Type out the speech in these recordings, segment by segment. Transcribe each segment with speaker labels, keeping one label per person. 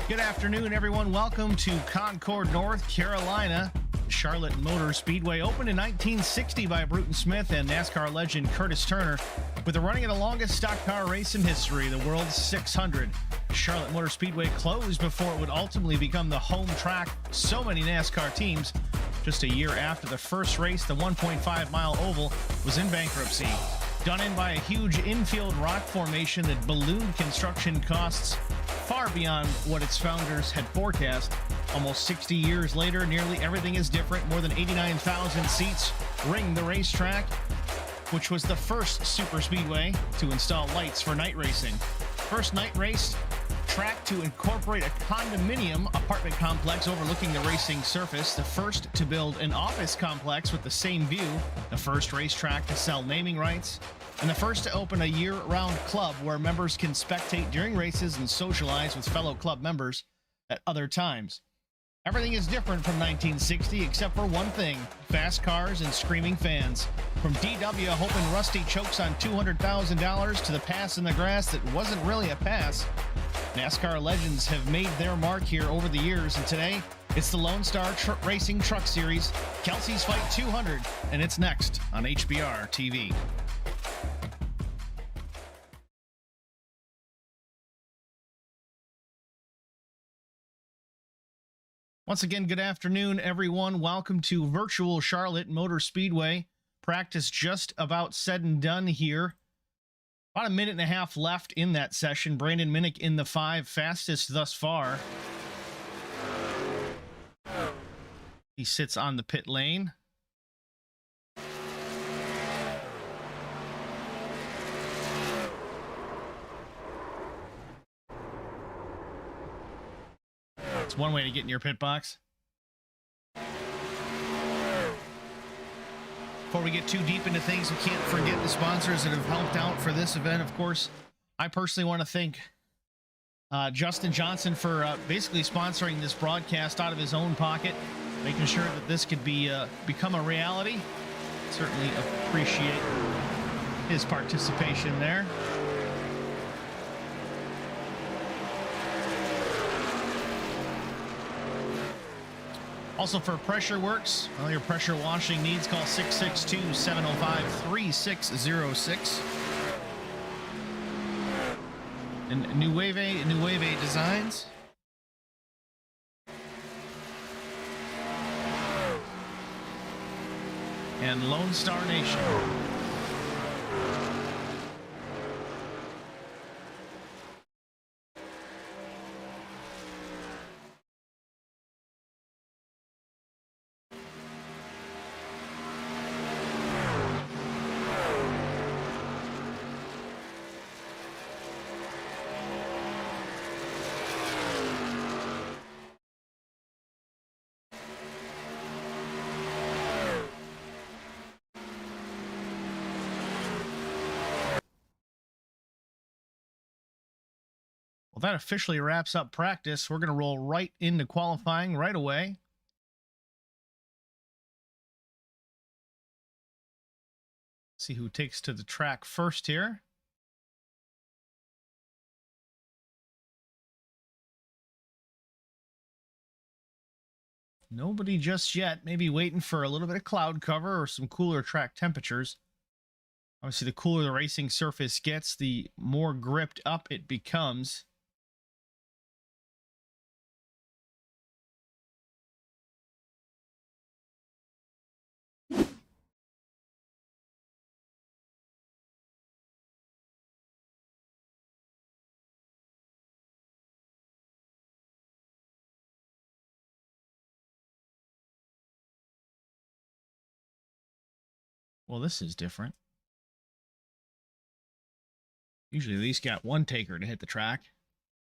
Speaker 1: Good afternoon, everyone. Welcome to Concord, North Carolina. Charlotte Motor Speedway opened in 1960 by Bruton Smith and NASCAR legend Curtis Turner, with the running of the longest stock car race in history, the World's 600. Charlotte Motor Speedway closed before it would ultimately become the home track for so many NASCAR teams. Just a year after the first race, the 1.5-mile oval was in bankruptcy. Done in by a huge infield rock formation that ballooned construction costs far beyond what its founders had forecast. Almost 60 years later, nearly everything is different. More than 89,000 seats ring the racetrack, which was the first super speedway to install lights for night racing. First night race track to incorporate a condominium apartment complex overlooking the racing surface. The first to build an office complex with the same view. The first racetrack to sell naming rights. And the first to open a year-round club where members can spectate during races and socialize with fellow club members at other times. Everything is different from 1960 except for one thing: fast cars and screaming fans. From DW hoping Rusty chokes on $200,000 to the pass in the grass that wasn't really a pass, NASCAR legends have made their mark here over the years, and today it's the Lonestar Racing Truck Series, Kelsie's Fight 200, and it's next on HBR TV. Once again, good afternoon, everyone. Welcome to virtual Charlotte Motor Speedway. Practice just about said and done here. About a minute and a half left in that session. Brandon Minnick in the 5, fastest thus far. He sits on the pit lane. It's one way to get in your pit box. Before we get too deep into things, we can't forget the sponsors that have helped out for this event. Of course, I personally want to thank Justin Johnson for basically sponsoring this broadcast out of his own pocket, making sure that this could be become a reality. Certainly appreciate his participation there. Also for Pressure Works, all your pressure washing needs, call 662-705-3606. And Nueve Designs. And Lonestar Nation. Well, that officially wraps up practice. We're going to roll right into qualifying right away. See who takes to the track first here. Nobody just yet. Maybe waiting for a little bit of cloud cover or some cooler track temperatures. Obviously, the cooler the racing surface gets, the more gripped up it becomes. Well, this is different. Usually at least got one taker to hit the track,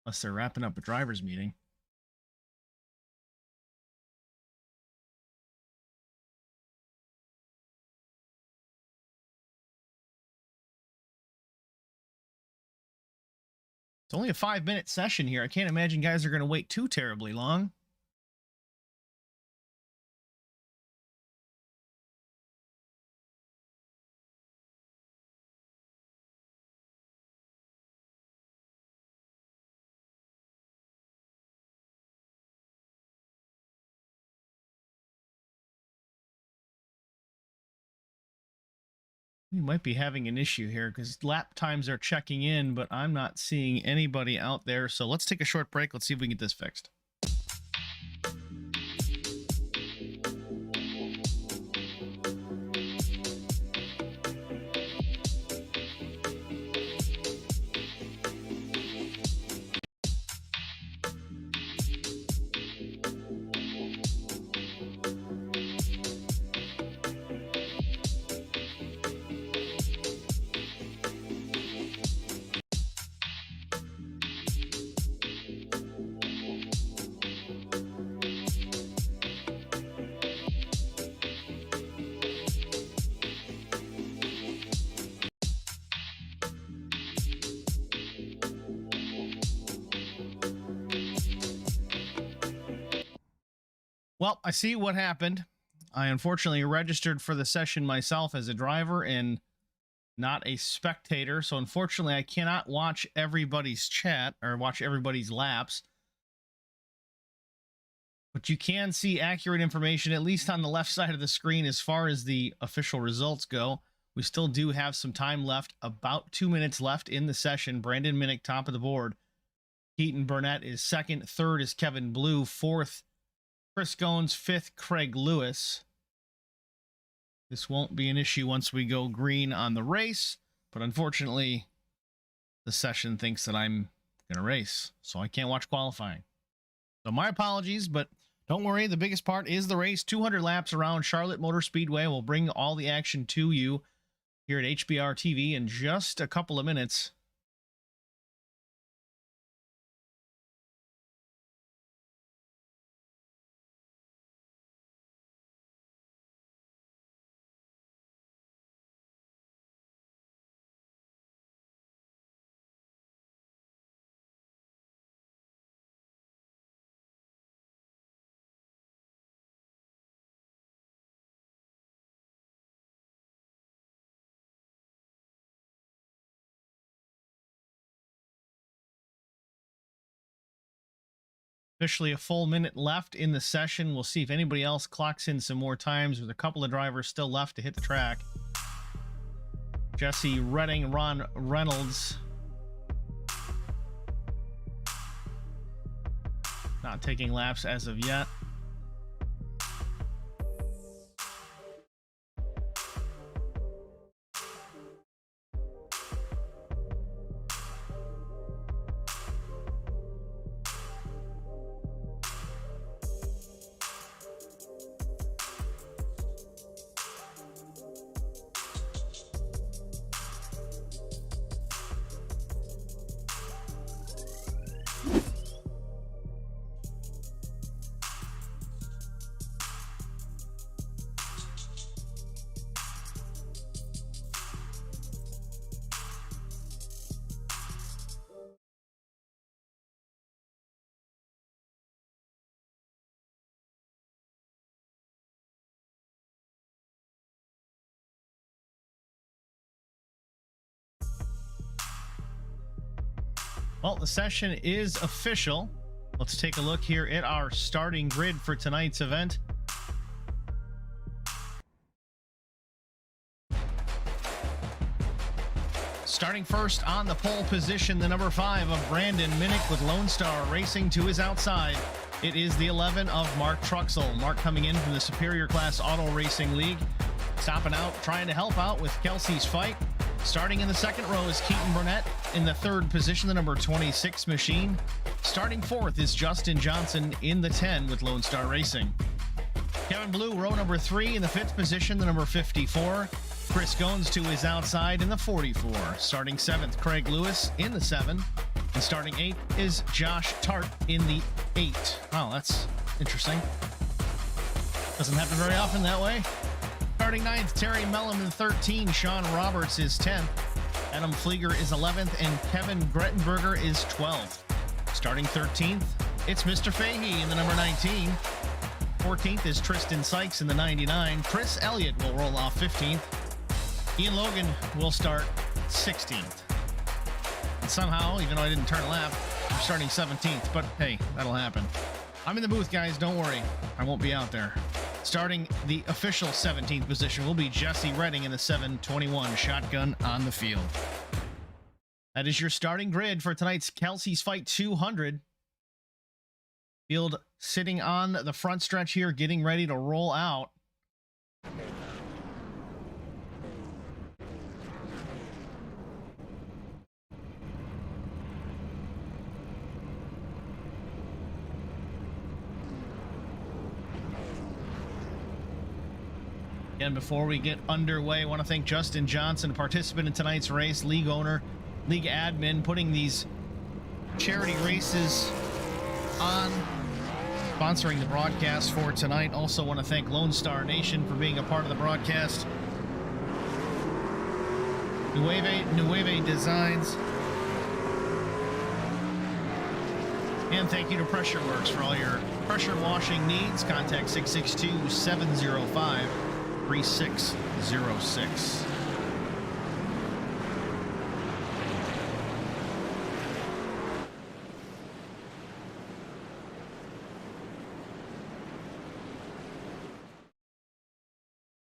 Speaker 1: unless they're wrapping up a driver's meeting. It's only a 5-minute session here. I can't imagine guys are going to wait too terribly long. We might be having an issue here because lap times are checking in, but I'm not seeing anybody out there. So let's take a short break. Let's see if we can get this fixed. Well, I see what happened. I unfortunately registered for the session myself as a driver and not a spectator. So unfortunately, I cannot watch everybody's chat or watch everybody's laps. But you can see accurate information, at least on the left side of the screen, as far as the official results go. We still do have some time left, about 2 minutes left in the session. Brandon Minnick, top of the board. Keaton Burnett is second. Third is Kevin Blue. Fourth, Chris Goins. Fifth, Craig Lewis. This won't be an issue once we go green on the race, but unfortunately, the session thinks that I'm going to race, so I can't watch qualifying. So my apologies, but don't worry. The biggest part is the race. 200 laps around Charlotte Motor Speedway. We'll bring all the action to you here at HBR TV in just a couple of minutes. Officially a full minute left in the session. We'll see if anybody else clocks in some more times with a couple of drivers still left to hit the track. Jesse Redding, Ron Reynolds. Not taking laps as of yet. Well, the session is official. Let's take a look here at our starting grid for tonight's event. Starting first on the pole position, the number 5 of Brandon Minnick with Lonestar racing to his outside. It is the 11 of Mark Truxell. Mark coming in from the Superior Class Auto Racing League. Stopping out, trying to help out with Kelsie's fight. Starting in the second row is Keaton Burnett. In the third position, the number 26 machine. Starting fourth is Justin Johnson in the 10 with Lonestar Racing. Kevin Blue, row number 3. In the fifth position, the number 54. Chris Goins to his outside in the 44. Starting 7th, Craig Lewis in the 7. And starting 8th is Josh Tart in the 8. Wow, that's interesting. Doesn't happen very often that way. Starting 9th, Terry Mellum in 13. Sean Roberts is 10th. Adam Flieger is 11th. And Kevin Grettenberger is 12th. Starting 13th, it's Mr. Fahey in the number 19. 14th is Tristan Sykes in the 99. Chris Elliott will roll off 15th. Ian Logan will start 16th. And somehow, even though I didn't turn a lap, I'm starting 17th. But hey, that'll happen. I'm in the booth, guys. Don't worry. I won't be out there. Starting the official 17th position will be Jesse Redding in the 721 shotgun on the field. That is your starting grid for tonight's Kelsie's Fight 200. Field sitting on the front stretch here, getting ready to roll out. And before we get underway, I want to thank Justin Johnson, participant in tonight's race, league owner, league admin, putting these charity races on, sponsoring the broadcast for tonight. Also want to thank Lonestar Nation for being a part of the broadcast. Nueve Designs. And thank you to Pressure Works for all your pressure washing needs. Contact 662-705-3606.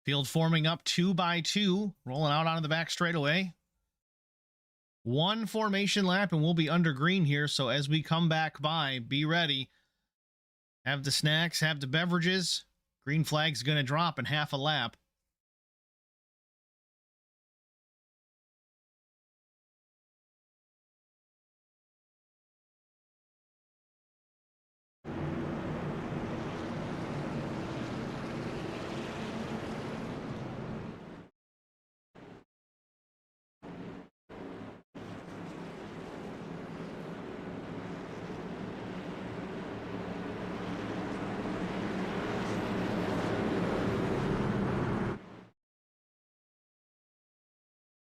Speaker 1: Field forming up 2 by 2, rolling out onto the back straightaway. One formation lap, and we'll be under green here. So as we come back by, be ready. Have the snacks, have the beverages. Green flag's going to drop in half a lap.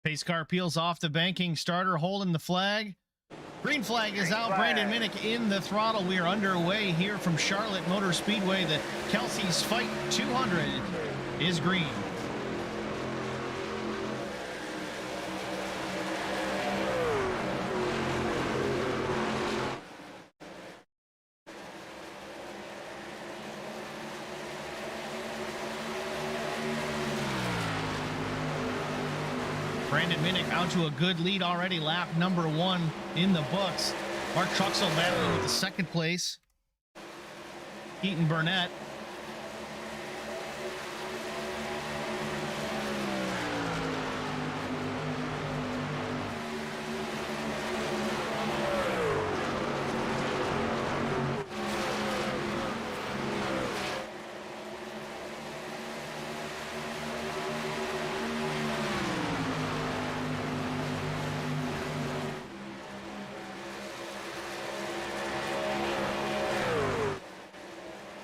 Speaker 1: Pace car peels off the banking starter, holding the flag. Green flag is out. Brandon Minnick in the throttle. We are underway here from Charlotte Motor Speedway. The Kelsie's Fight 200 is green. Brandon Minnick out to a good lead already. Lap number 1 in the books. Mark Truxell battling with the second place. Keaton Burnett.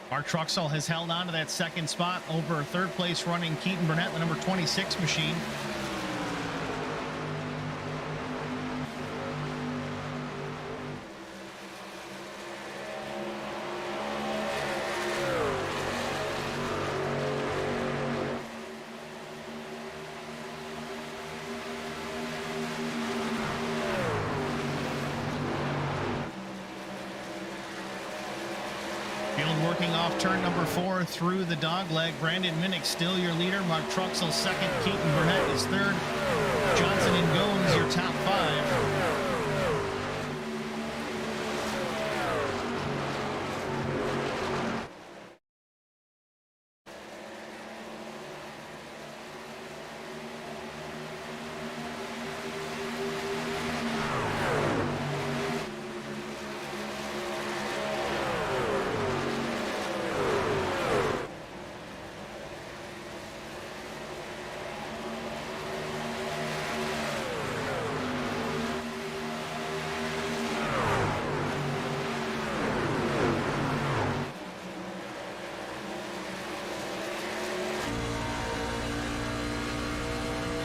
Speaker 1: Mark Truxell has held on to that second spot over third place running Keaton Burnett, the number 26 machine. Working off turn number 4 through the dog leg. Brandon Minnick still your leader. Mark Truxell second. Keaton Burnett is third. Johnson and Gomes your top 5.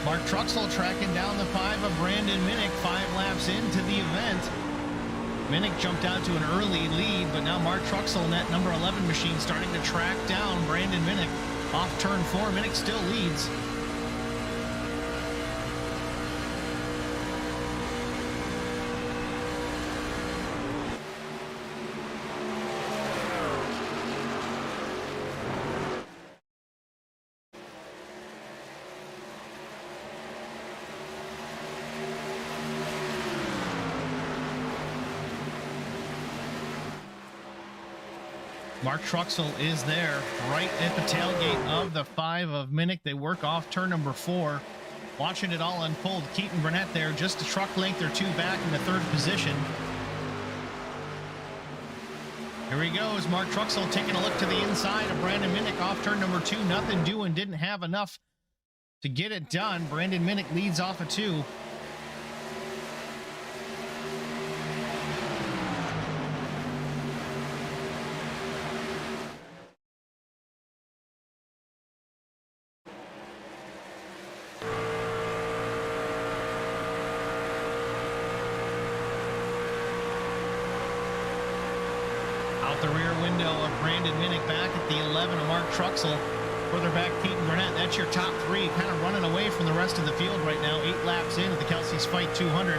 Speaker 1: Mark Truxell tracking down the 5 of Brandon Minnick 5 laps into the event. Minnick jumped out to an early lead, but now Mark Truxell in that number 11 machine starting to track down Brandon Minnick. Off turn 4, Minnick still leads. Mark Truxell is there right at the tailgate of the 5 of Minnick. They work off turn number 4. Watching it all unfold. Keaton Burnett there just a truck length or 2 back in the 3rd position. Here he goes. Mark Truxell taking a look to the inside of Brandon Minnick off turn number 2. Nothing doing. Didn't have enough to get it done. Brandon Minnick leads off of 2. The rear window of Brandon Minnick back at the 11 of Mark Truxell. Further back, Keaton Burnett. That's your top 3, kind of running away from the rest of the field right now. 8 laps in at the Kelsie's Fight 200.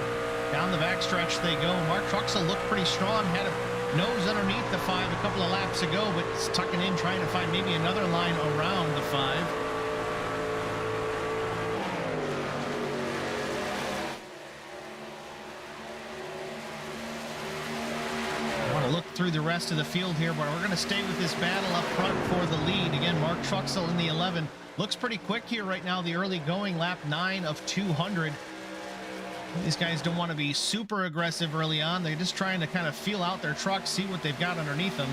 Speaker 1: Down the backstretch they go. Mark Truxell looked pretty strong. Had a nose underneath the 5 a couple of laps ago, but it's tucking in, trying to find maybe another line around the 5. Look through the rest of the field here, but we're going to stay with this battle up front for the lead. Again, Mark Truxell in the 11 looks pretty quick here right now. The early going, lap 9 of 200. These guys don't want to be super aggressive early on. They're just trying to kind of feel out their truck, see what they've got underneath them.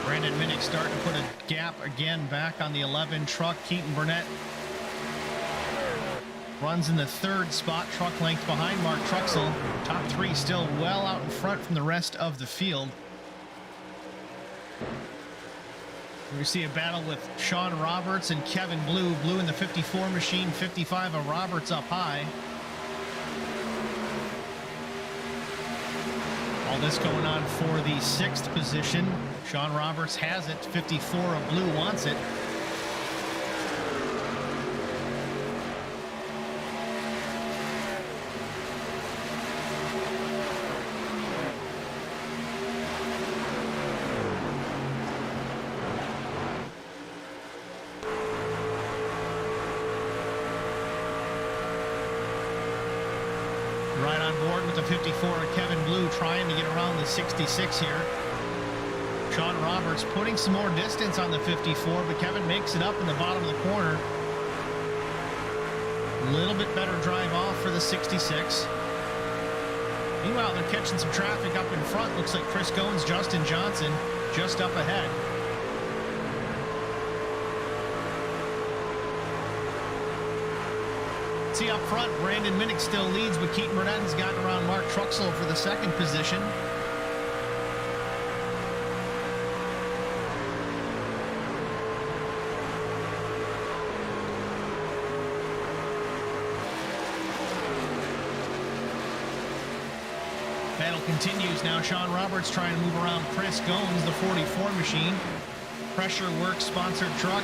Speaker 1: Brandon Minnick starting to put a gap again back on the 11 truck. Keaton Burnett runs in the 3rd spot, truck length behind Mark Truxell. Top 3 still well out in front from the rest of the field. We see a battle with Sean Roberts and Kevin Blue. Blue in the 54 machine, 55 of Roberts up high. All this going on for the 6th position. Sean Roberts has it. 54 of Blue wants it. Right on board with the 54 of Kevin Blue, trying to get around the 66 here. Sean Roberts putting some more distance on the 54, but Kevin makes it up in the bottom of the corner. A little bit better drive off for the 66. Meanwhile, they're catching some traffic up in front. Looks like Chris Goins, Justin Johnson just up ahead. See up front, Brandon Minnick still leads, but Keaton Burnett has gotten around Mark Truxell for the 2nd position. Battle continues now. Sean Roberts trying to move around Chris Goins, the 44 machine. Pressure Works sponsored truck.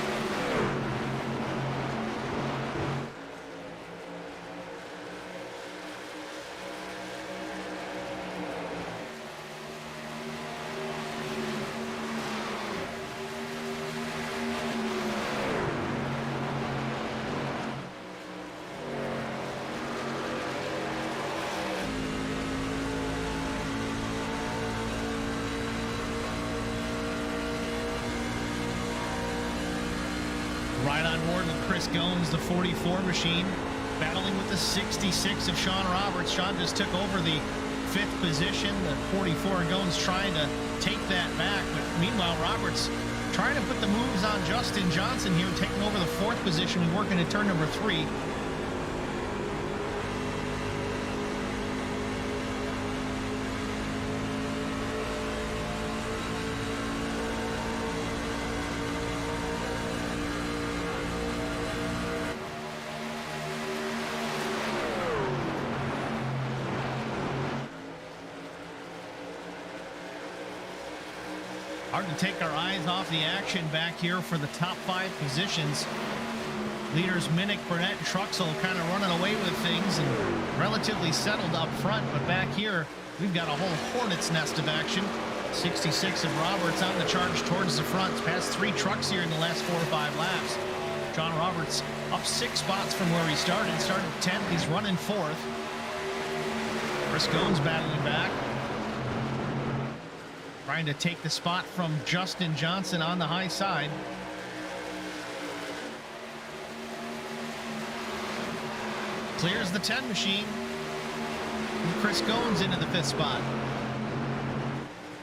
Speaker 1: Right on board with Chris Goins, the 44 machine, battling with the 66 of Sean Roberts. Sean just took over the 5th position. The 44 Goins trying to take that back, but meanwhile Roberts trying to put the moves on Justin Johnson here, taking over the 4th position and working at turn number 3. Hard to take our eyes off the action back here for the top 5 positions. Leaders Minnick, Burnett, and Truxell kind of running away with things and relatively settled up front. But back here, we've got a whole hornet's nest of action. 66 of Roberts on the charge towards the front. It's passed 3 trucks here in the last 4 or 5 laps. John Roberts up 6 spots from where he started. Started 10th. He's running 4th. Chris Goins battling back. Trying to take the spot from Justin Johnson on the high side. Clears the 10 machine. And Chris Goins into the 5th spot.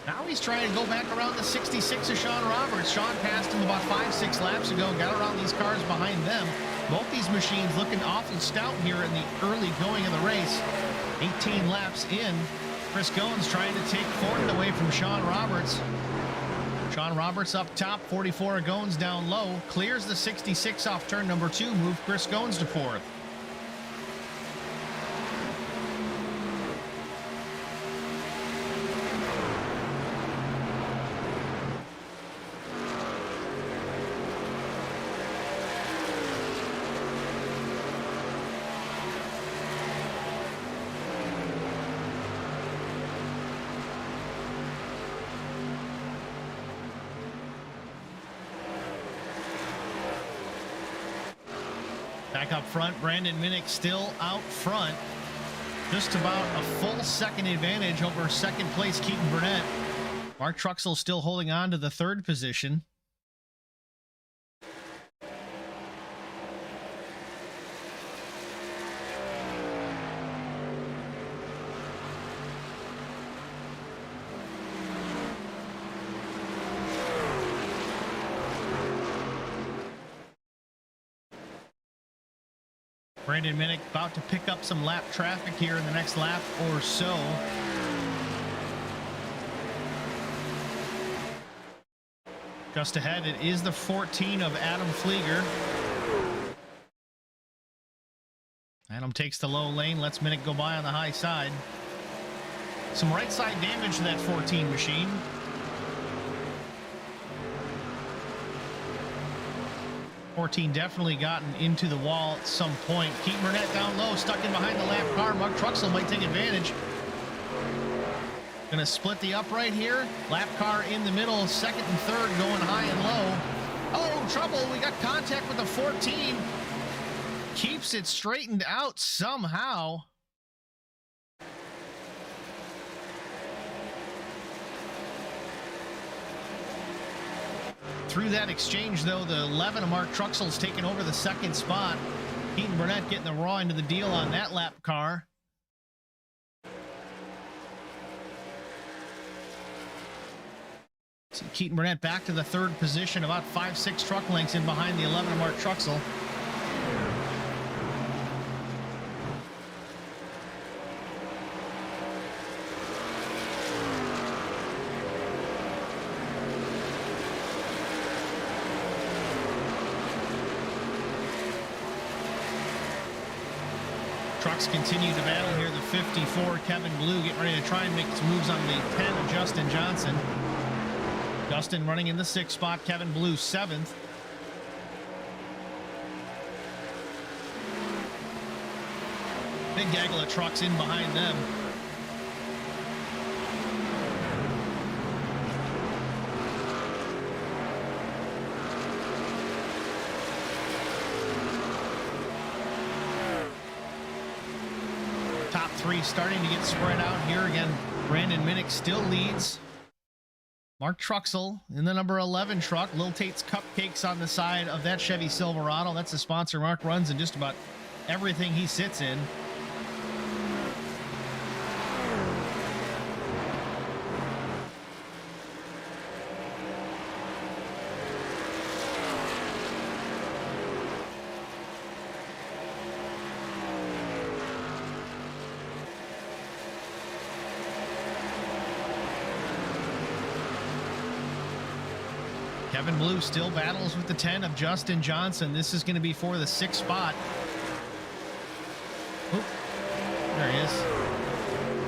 Speaker 1: Now he's trying to go back around the 66 of Sean Roberts. Sean passed him about 5-6 laps ago, got around these cars behind them. Both these machines looking awful stout here in the early going of the race. 18 laps in. Chris Goins trying to take 4th away from Sean Roberts. Sean Roberts up top, 44 of Goins down low. Clears the 66 off turn number 2, move Chris Goins to 4th. Back up front, Brandon Minnick still out front. Just about a full second advantage over second place Keaton Burnett. Mark Truxell still holding on to the 3rd position. Brandon Minnick about to pick up some lap traffic here in the next lap or so. Just ahead, it is the 14 of Adam Flieger. Adam takes the low lane, lets Minnick go by on the high side. Some right side damage to that 14 machine. Definitely gotten into the wall at some point. Keaton Burnett down low, stuck in behind the lap car. Mark Truxell might take advantage. Gonna split the upright here. Lap car in the middle, 2nd and 3rd going high and low. Oh, trouble. We got contact with the 14. Keeps it straightened out somehow. Through that exchange, though, the 11 of Mark Truxell's taken over the 2nd spot. Keaton Burnett getting the raw end of the deal on that lap car. See Keaton Burnett back to the 3rd position, about 5-6 truck lengths in behind the 11 of Mark Truxell. Trucks continue to battle here. The 54, Kevin Blue, getting ready to try and make some moves on the 10 of Justin Johnson. Justin running in the 6th spot, Kevin Blue 7th. Big gaggle of trucks in behind them. Top 3 starting to get spread out here again. Brandon Minnick still leads. Mark Truxell in the number 11 truck. Lil Tate's Cupcakes on the side of that Chevy Silverado. That's the sponsor Mark runs in just about everything he sits in. Kevin Blue still battles with the 10 of Justin Johnson. This is going to be for the 6th spot. Oop, there he is.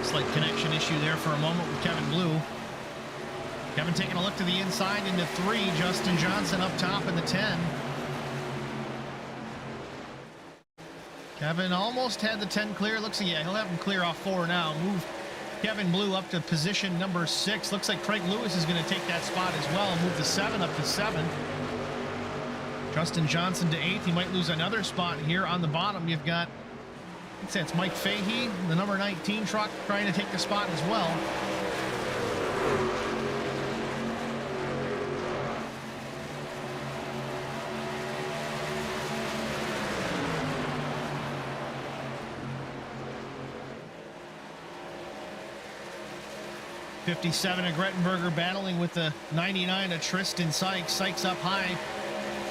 Speaker 1: Slight connection issue there for a moment with Kevin Blue. Kevin taking a look to the inside into 3. Justin Johnson up top in the 10. Kevin almost had the 10 clear. Looks like, yeah, he'll have him clear off 4 now. Move Kevin Blue up to position number 6. Looks like Craig Lewis is going to take that spot as well. Move the 7 up to 7. Justin Johnson to 8th. He might lose another spot here on the bottom. You've got, I'd say it's Mike Fahey, the number 19 truck, trying to take the spot as well. '57 of Grettenberger battling with the 99 of Tristan Sykes. Sykes up high.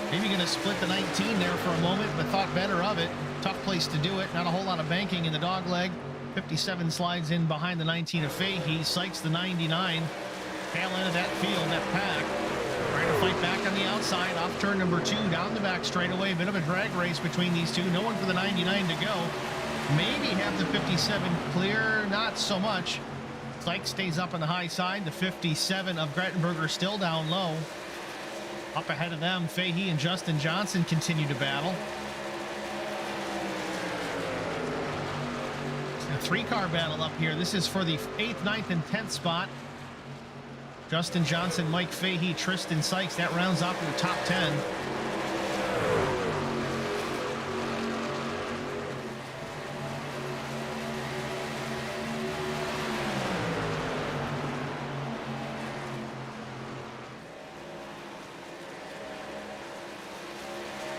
Speaker 1: Maybe going to split the 19 there for a moment, but thought better of it. Tough place to do it. Not a whole lot of banking in the dog leg. 57 slides in behind the 19 of Fahey. Sykes the 99. Tail end of that field, that pack. Trying to fight back on the outside. Off turn number 2, down the back straightaway. A bit of a drag race between these two. No one for the 99 to go. Maybe have the 57 clear. Not so much. Sykes stays up on the high side. The 57 of Grettenberger still down low. Up ahead of them, Fahey and Justin Johnson continue to battle. A 3-car battle up here. This is for the 8th, 9th, and 10th spot. Justin Johnson, Mike Fahey, Tristan Sykes. That rounds off the top 10.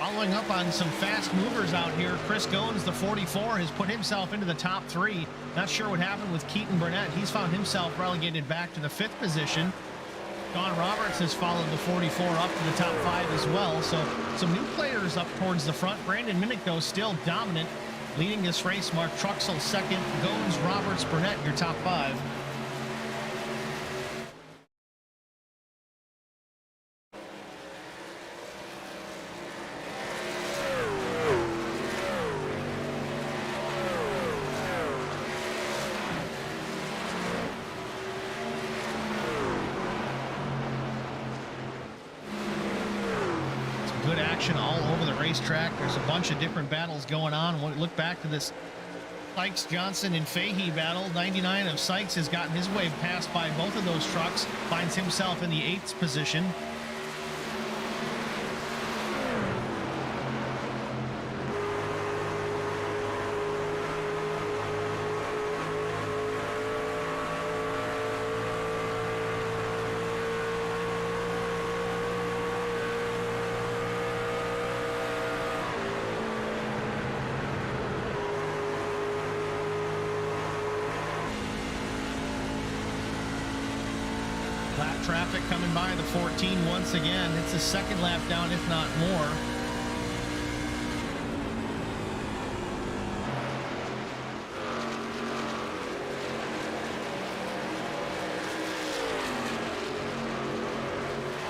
Speaker 1: Following up on some fast movers out here, Chris Goins, the 44, has put himself into the top 3. Not sure what happened with Keaton Burnett. He's found himself relegated back to the 5th position. Don Roberts has followed the 44 up to the top 5 as well. So some new players up towards the front. Brandon Minnick, though, still dominant, leading this race. Mark Truxell second. Goins, Roberts, Burnett, your top 5. Good action all over the racetrack. There's a bunch of different battles going on. We'll look back to this Sykes, Johnson, and Fahey battle. 99 of Sykes has gotten his way passed by both of those trucks. Finds himself in the 8th position. Lap traffic coming by the 14 once again. It's a second lap down, if not more.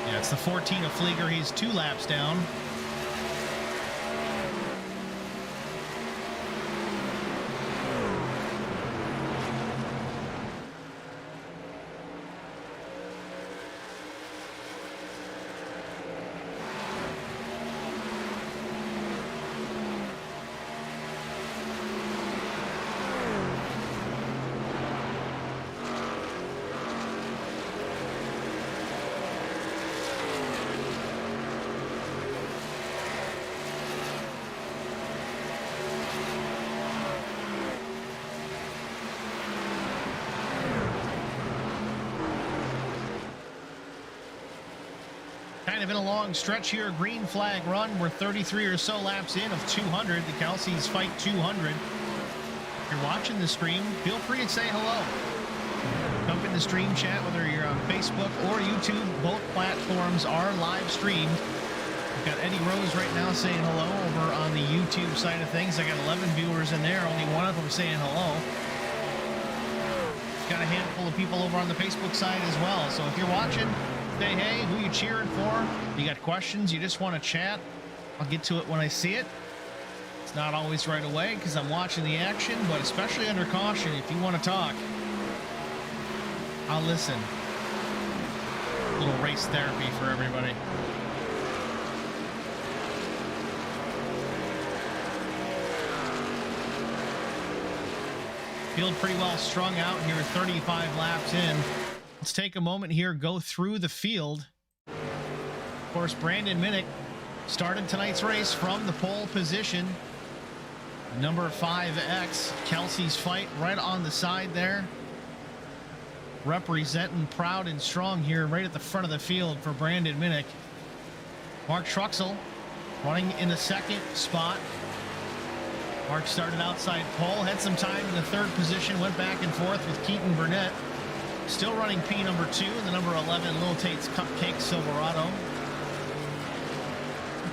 Speaker 1: Yeah, it's the 14 of Flieger. He's 2 laps down. Kind of in a long stretch here. Green flag run. We're 33 or so laps in of 200. The Kelsies fight 200. If you're watching the stream, feel free to say hello. Jump in the stream chat, whether you're on Facebook or YouTube. Both platforms are live streamed. We've got Eddie Rose right now saying hello over on the YouTube side of things. I got 11 viewers in there. Only one of them saying hello. Got a handful of people over on the Facebook side as well. So if you're watching, say hey, who you cheering for? You got questions, you just want to chat, I'll get to it when I see it. It's not always right away because I'm watching the action, but especially under caution, if you want to talk, I'll listen. Little race therapy for everybody. Field pretty well strung out here, 35 laps in. Let's take a moment here, go through the field. Of course, Brandon Minnick started tonight's race from the pole position. Number 5X, Kelsey's Fight, right on the side there. Representing proud and strong here, right at the front of the field for Brandon Minnick. Mark Truxell running in the second spot. Mark started outside pole, had some time in the third position, went back and forth with Keaton Burnett. Still running P number 2, the number 11 Lil Tate's Cupcake Silverado.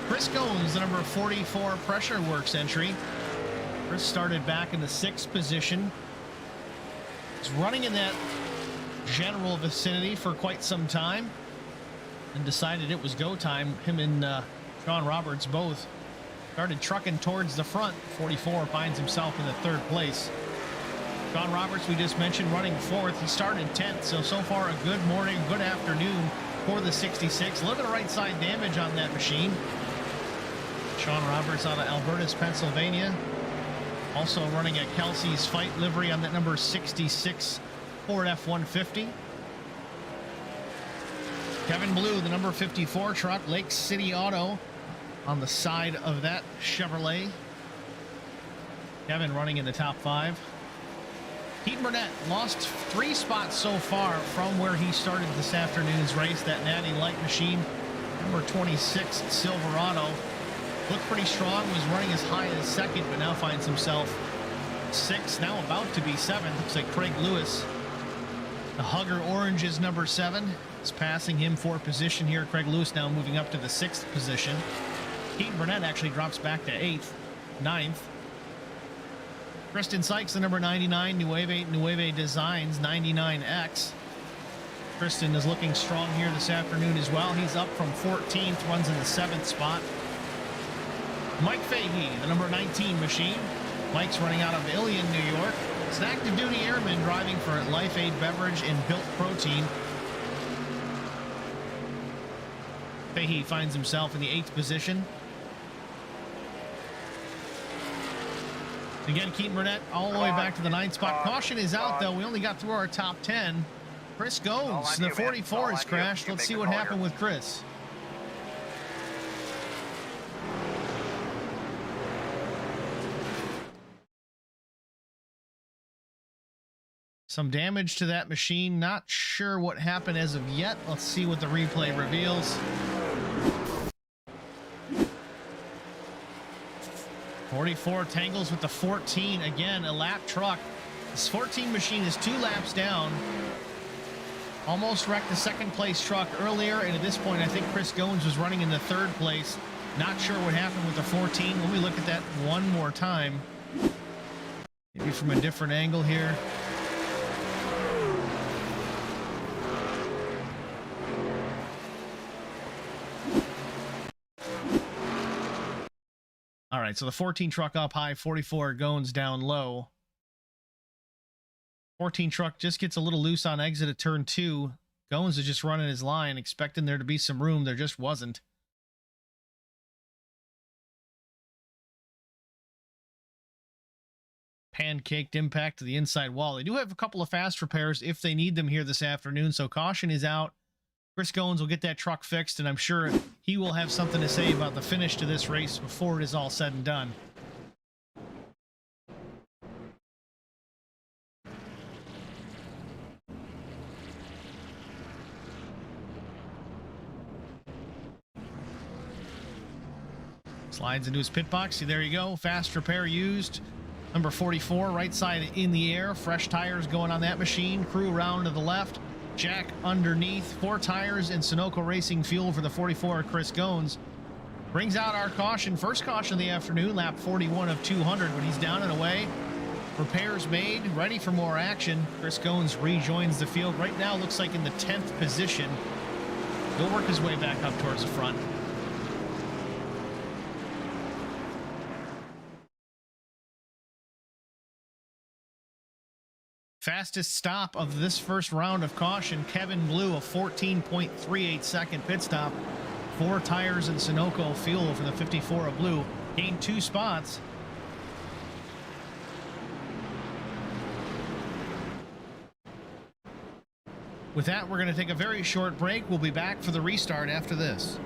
Speaker 1: Chris Goins, the number 44 Pressure Works entry. Chris started back in the 6th position. He's running in that general vicinity for quite some time and decided it was go time. Him and Sean Roberts both started trucking towards the front. 44 finds himself in the 3rd place. Sean Roberts, we just mentioned, running 4th. He started 10th, so far a good morning, good afternoon for the 66. A little bit of right side damage on that machine. Sean Roberts out of Albertus, Pennsylvania. Also running a Kelsey's Fight livery on that number 66 Ford F-150. Kevin Blue, the number 54 truck, Lake City Auto on the side of that Chevrolet. Kevin running in the top 5. Keaton Burnett lost 3 spots so far from where he started this afternoon's race. That Natty Light machine, number 26 Silverado, looked pretty strong, was running as high as 2nd, but now finds himself 6th, now about to be 7th. Looks like Craig Lewis, the Hugger Orange, is number 7. Is passing him for position here. Craig Lewis now moving up to the 6th position. Keaton Burnett actually drops back to 8th, 9th. Kristen Sykes, the number 99 Nueve Designs 99X. Kristen is looking strong here this afternoon as well. He's up from 14th, runs in the 7th spot. Mike Fahey, the number 19 machine. Mike's running out of Ilion, New York. It's an active duty airman driving for Life Aid Beverage and Built Protein. Fahey finds himself in the 8th position. Again, Keaton Burnett all the way back to the 9th spot. Caution is out, though. We only got through our top 10. Chris Goins, the 44 has crashed. Let's see what happened with Chris. Some damage to that machine. Not sure what happened as of yet. Let's see what the replay reveals. 44 tangles with the 14. Again, a lap truck. This 14 machine is 2 laps down. Almost wrecked the 2nd place truck earlier, and at this point I think Chris Goins was running in the 3rd place. Not sure what happened with the 14. Let me look at that one more time. Maybe from a different angle here. All right, so the 14 truck up high, 44 Goins down low. 14 truck just gets a little loose on exit at turn 2. Goins is just running his line, expecting there to be some room. There just wasn't. Pancaked impact to the inside wall. They do have a couple of fast repairs if they need them here this afternoon, so caution is out. Chris Goins will get that truck fixed, and I'm sure he will have something to say about the finish to this race before it is all said and done. Slides into his pit box. See, there you go. Fast repair used. Number 44, right side in the air. Fresh tires going on that machine. Crew around to the left. Jack underneath. 4 tires and Sunoco Racing fuel for the 44 Chris Goins. Brings out our caution. First caution of the afternoon, lap 41 of 200, but he's down and away. Repairs made, ready for more action. Chris Goins rejoins the field. Right now looks like in the 10th position. He'll work his way back up towards the front. Fastest stop of this first round of caution, Kevin Blue, a 14.38 second pit stop. 4 tires in Sunoco fuel for the 54 of Blue. Gained 2 spots. With that, we're going to take a very short break. We'll be back for the restart after this.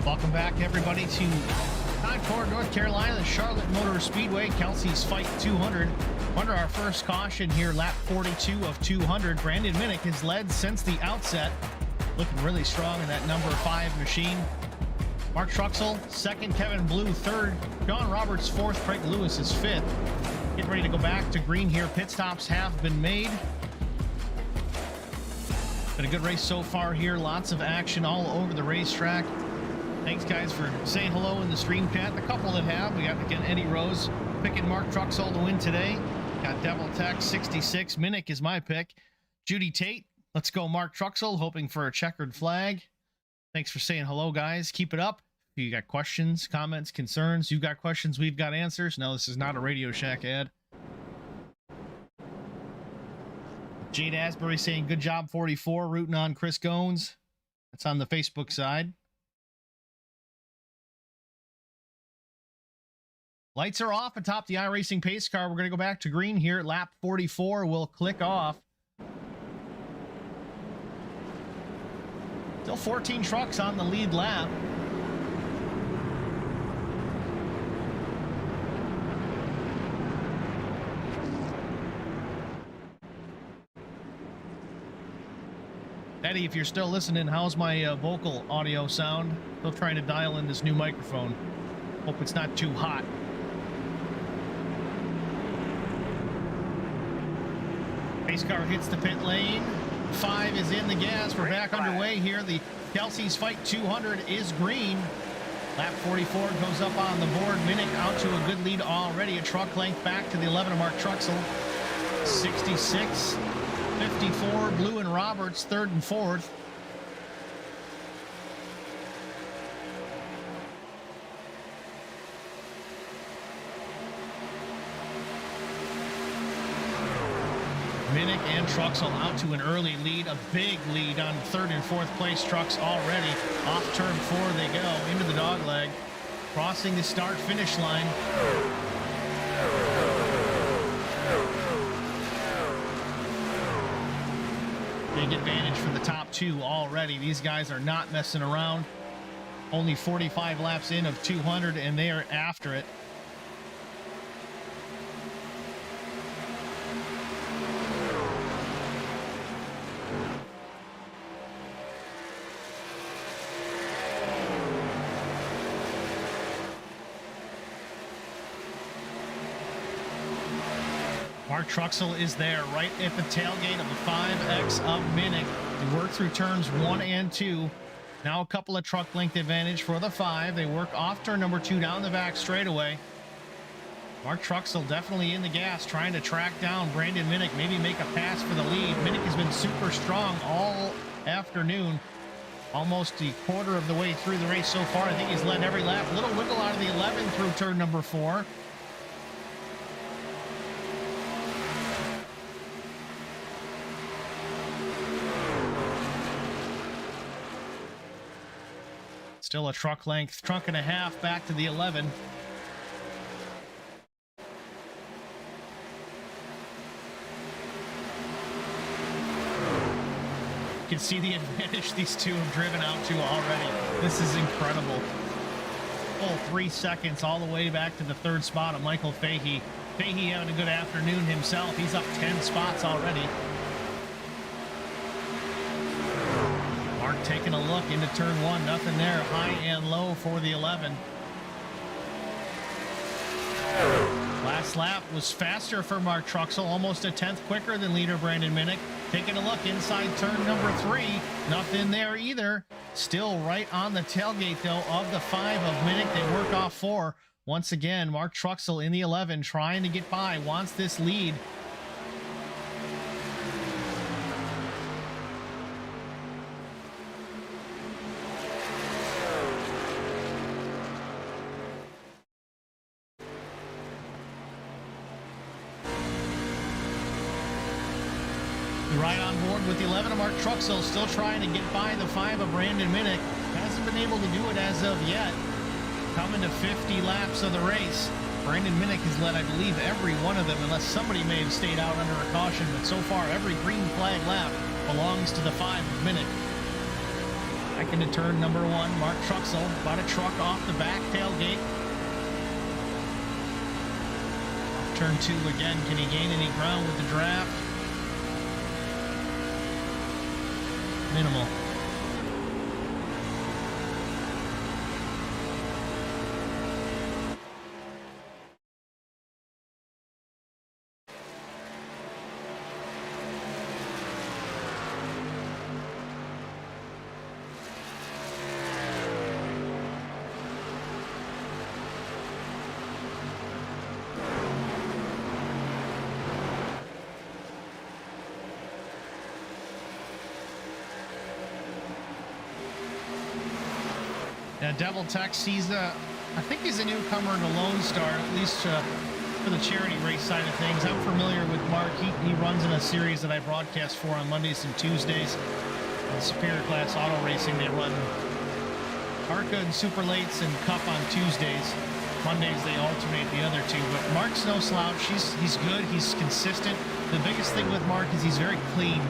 Speaker 1: Welcome back, everybody, to Concord, North Carolina, the Charlotte Motor Speedway, Kelsie's Fight 200. Under our first caution here, lap 42 of 200. Brandon Minnick has led since the outset, looking really strong in that number 5 machine. Mark Truxell, second. Kevin Blue, third. John Roberts, fourth. Craig Lewis is fifth. Getting ready to go back to green here. Pit stops have been made. Been a good race so far here. Lots of action all over the racetrack. Thanks, guys, for saying hello in the stream chat. The couple that have, we got again Eddie Rose picking Mark Truxell to win today. Got Devil Tech 66. Minnick is my pick. Judy Tate, let's go Mark Truxell, hoping for a checkered flag. Thanks for saying hello, guys. Keep it up. If you got questions, comments, concerns, you got questions, we've got answers. No, this is not a Radio Shack ad. Jade Asbury saying good job 44, rooting on Chris Gones. That's on the Facebook side. Lights are off atop the iRacing pace car. We're going to go back to green here. Lap 44 will click off. Still 14 trucks on the lead lap. Eddie, if you're still listening, how's my vocal audio sound? Still trying to dial in this new microphone. Hope it's not too hot. Pace car hits the pit lane. 5 is in the gas. We're back underway here. The Kelsie's Fight 200 is green. Lap 44 goes up on the board. Minnick out to a good lead already. A truck length back to the 11 of Mark Truxell. 66, 54, Blue and Roberts, third and fourth. Minnick and Truxell out to an early lead, a big lead on third and fourth place trucks already. Off turn 4 they go, into the dog leg, crossing the start finish line. Big advantage for the top 2 already. These guys are not messing around. Only 45 laps in of 200 and they are after it. Mark Truxell is there right at the tailgate of the 5X of Minnick. He worked through turns 1 and 2. Now a couple of truck length advantage for the 5. They work off turn number 2 down the back straightaway. Mark Truxell definitely in the gas, trying to track down Brandon Minnick, maybe make a pass for the lead. Minnick has been super strong all afternoon, almost a quarter of the way through the race so far. I think he's led every lap. Little wiggle out of the 11 through turn number 4. Still a truck length, truck and a half back to the 11. You can see the advantage these two have driven out to already. This is incredible. Full 3 seconds all the way back to the 3rd spot of Michael Fahey. Fahey having a good afternoon himself. He's up 10 spots already. Mark taking a look into turn 1. Nothing there. High and low for the 11. Last lap was faster for Mark Truxell, almost a 10th quicker than leader Brandon Minnick. Taking a look inside turn number 3. Nothing there either. Still right on the tailgate, though, of the 5 of Minnick. They work off 4. Once again, Mark Truxell in the 11, trying to get by, wants this lead. Right on board with the 11 of Mark Truxell, still trying to get by the 5 of Brandon Minnick. Hasn't been able to do it as of yet. Coming to 50 laps of the race. Brandon Minnick has led, I believe, every one of them, unless somebody may have stayed out under a caution. But so far, every green flag lap belongs to the 5 of Minnick. Back into turn number 1, Mark Truxell. About a truck off the back tailgate. Turn 2 again. Can he gain any ground with the draft? Minimal. Yeah, Devil Tex, I think he's a newcomer to Lonestar, at least for the charity race side of things. I'm familiar with Mark. He runs in a series that I broadcast for on Mondays and Tuesdays. In Superior Class Auto Racing, they run ARCA and Super Lates and Cup on Tuesdays. Mondays, they alternate the other two. But Mark's no slouch. He's good. He's consistent. The biggest thing with Mark is he's very clean.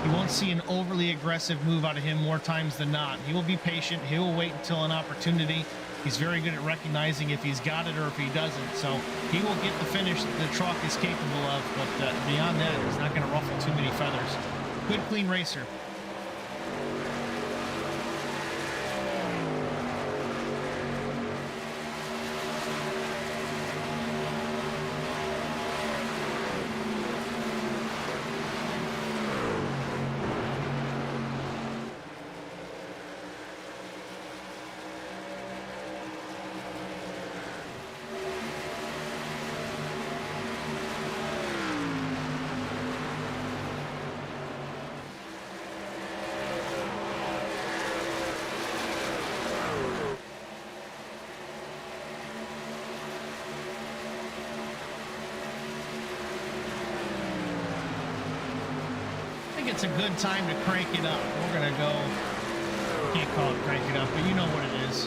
Speaker 1: You won't see an overly aggressive move out of him more times than not. He will be patient. He will wait until an opportunity. He's very good at recognizing if he's got it or if he doesn't. So he will get the finish that the truck is capable of. But beyond that, he's not going to ruffle too many feathers. Good, clean racer. It's a good time to crank it up. We're gonna go, I can't call it crank it up, but you know what it is.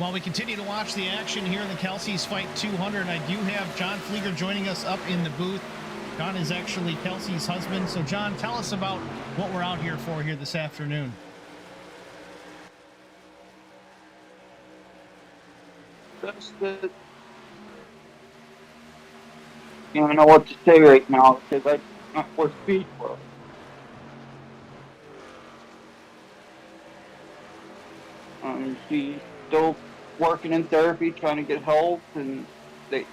Speaker 1: While we continue to watch the action here in the Kelsie's Fight 200, I do have John Flieger joining us up in the booth. John is actually Kelsie's husband. So, John, tell us about what we're out here for here this afternoon.
Speaker 2: Just that I don't know what to say right now because I'm not for Speedway. She's still working in therapy, trying to get help, and they.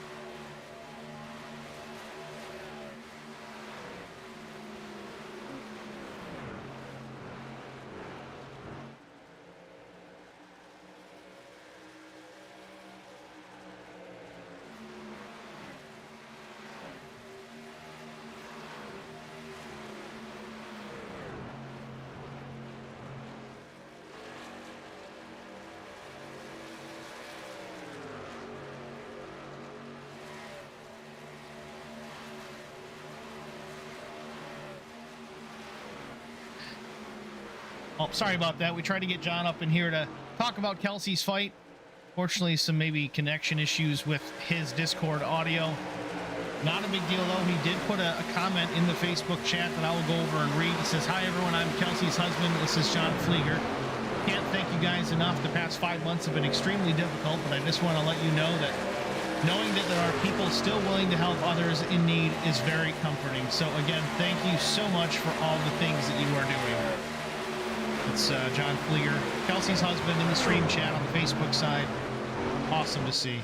Speaker 1: Oh, sorry about that. We tried to get John up in here to talk about Kelsie's fight. Fortunately, some maybe connection issues with his Discord audio. Not a big deal, though. He did put a comment in the Facebook chat that I will go over and read. He says, "Hi, everyone. I'm Kelsie's husband. This is John Flieger. Can't thank you guys enough. The past 5 months have been extremely difficult, but I just want to let you know that knowing that there are people still willing to help others in need is very comforting. So, again, thank you so much for all the things that you are doing." It's John Flieger, Kelsie's husband, in the stream chat on the Facebook side. Awesome to see.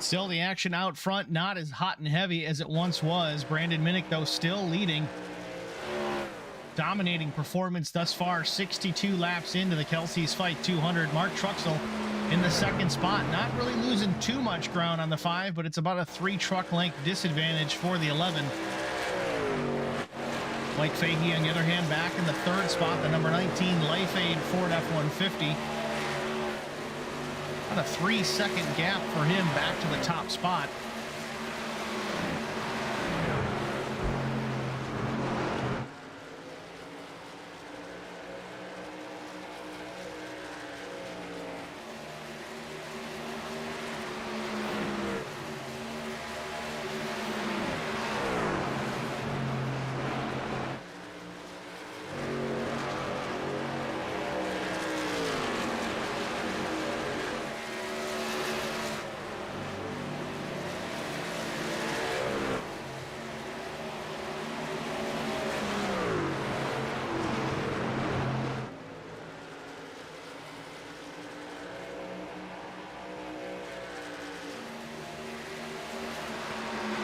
Speaker 1: Still the action out front, not as hot and heavy as it once was. Brandon Minnick, though, still leading. Dominating performance thus far, 62 laps into the Kelsie's Fight 200. Mark Truxell in the second spot, not really losing too much ground on the 5, but it's about a 3 truck length disadvantage for the 11. Mike Fahey, on the other hand, back in the third spot, the number 19 Life Aid Ford F-150. About a 3-second gap for him back to the top spot.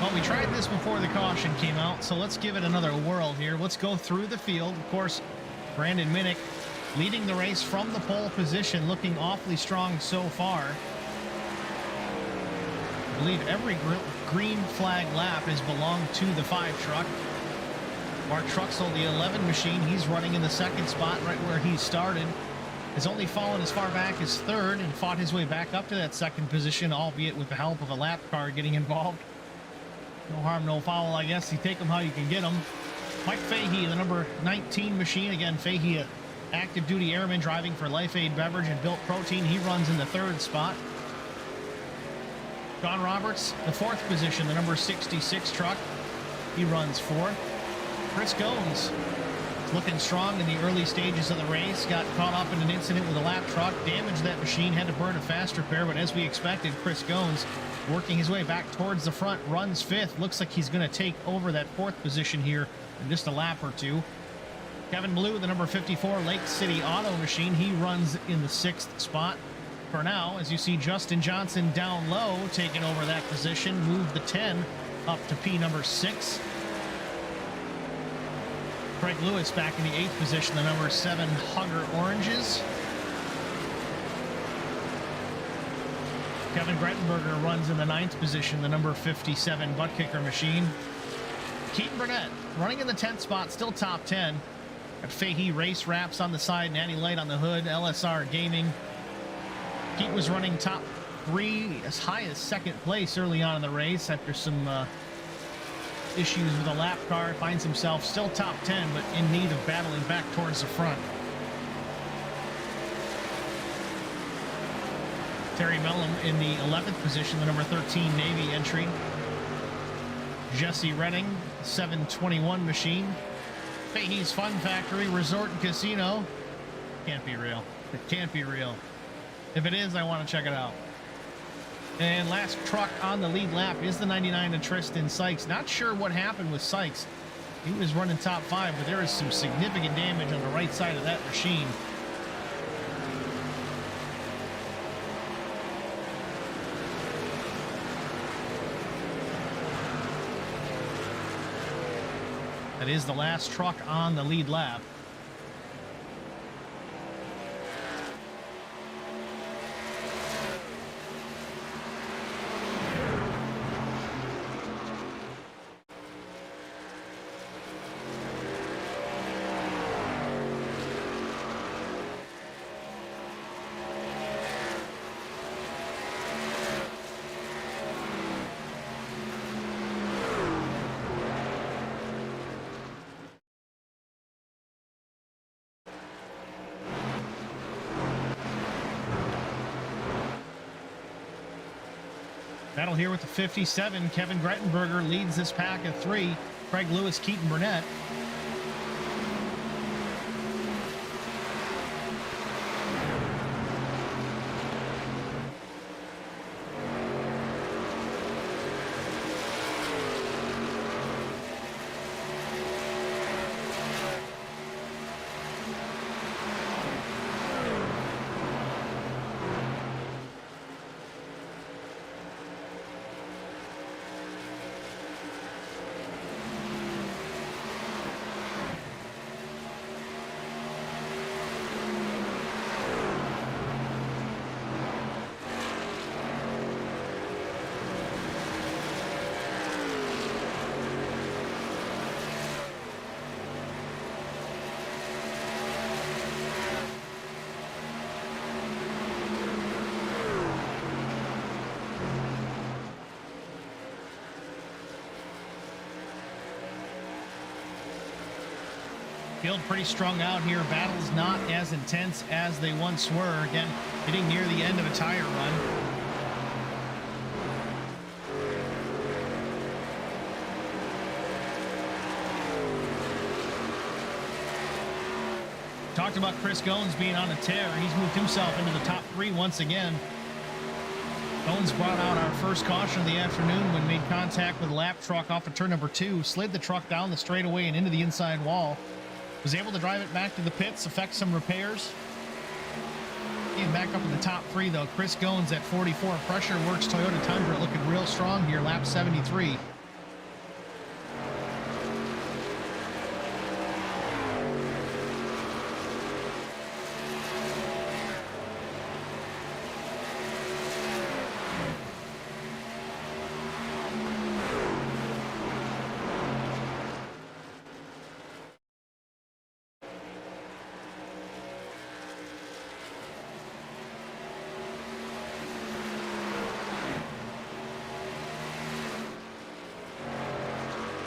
Speaker 1: Well, we tried this before the caution came out, so let's give it another whirl here. Let's go through the field. Of course, Brandon Minnick leading the race from the pole position, looking awfully strong so far. I believe every green flag lap has belonged to the 5 truck. Mark Truxell, the 11 machine, he's running in the second spot right where he started. Has only fallen as far back as 3rd and fought his way back up to that 2nd position, albeit with the help of a lap car getting involved. No harm, no foul, I guess. You take them how you can get them. Mike Fahey, the number 19 machine. Again, Fahey, an active duty airman driving for Life Aid Beverage and Built Protein. He runs in the 3rd spot. John Roberts, the 4th position, the number 66 truck. He runs 4th. Chris Gomes, Looking strong in the early stages of the race, got caught up in an incident with a lap truck, damaged that machine, had to burn a fast repair, but as we expected, Chris Goins working his way back towards the front, runs 5th. Looks like he's going to take over that 4th position here in just a lap or two. Kevin Blue, the number 54 Lake City Auto Machine, he runs in the 6th spot. For now, as you see Justin Johnson down low, taking over that position, moved the 10 up to P number 6. Craig Lewis back in the 8th position, the number 7 Hugger Oranges. Kevin Grettenberger runs in the 9th position, the number 57 Butt Kicker Machine. Keaton Burnett running in the 10th spot, still top 10. Got Fahey Race Wraps on the side, Natty Light on the hood, LSR Gaming. Keaton was running top 3, as high as 2nd place early on in the race after some issues with a lap car. Finds himself still top 10, but in need of battling back towards the front. Terry Mellum in the 11th position, the number 13 Navy entry. Jesse Redding, 721 Machine. Fahey's Fun Factory Resort and Casino. Can't be real. It can't be real. If it is, I want to check it out. And last truck on the lead lap is the 99 to Tristan Sykes. Not sure what happened with Sykes. He was running top 5, but there is some significant damage on the right side of that machine. That is the last truck on the lead lap. Battle here with the 57. Kevin Grettenberger leads this pack of 3. Craig Lewis, Keaton Burnett. Field pretty strung out here. Battles not as intense as they once were. Again, getting near the end of a tire run. Talked about Chris Goins being on a tear. He's moved himself into the top 3 once again. Goins brought out our first caution of the afternoon when made contact with a lap truck off of turn number 2, slid the truck down the straightaway and into the inside wall. Was able to drive it back to the pits, effect some repairs. Getting back up in the top 3 though. Chris Goins at 44. Pressure Works Toyota Tundra looking real strong here, lap 73.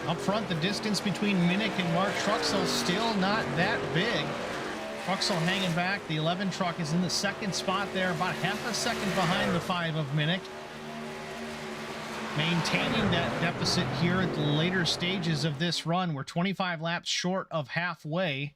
Speaker 1: Up front, the distance between Minnick and Mark Truxell still not that big. Truxell hanging back. The 11 truck is in the 2nd spot there, about half a second behind the 5 of Minnick. Maintaining that deficit here at the later stages of this run. We're 25 laps short of halfway.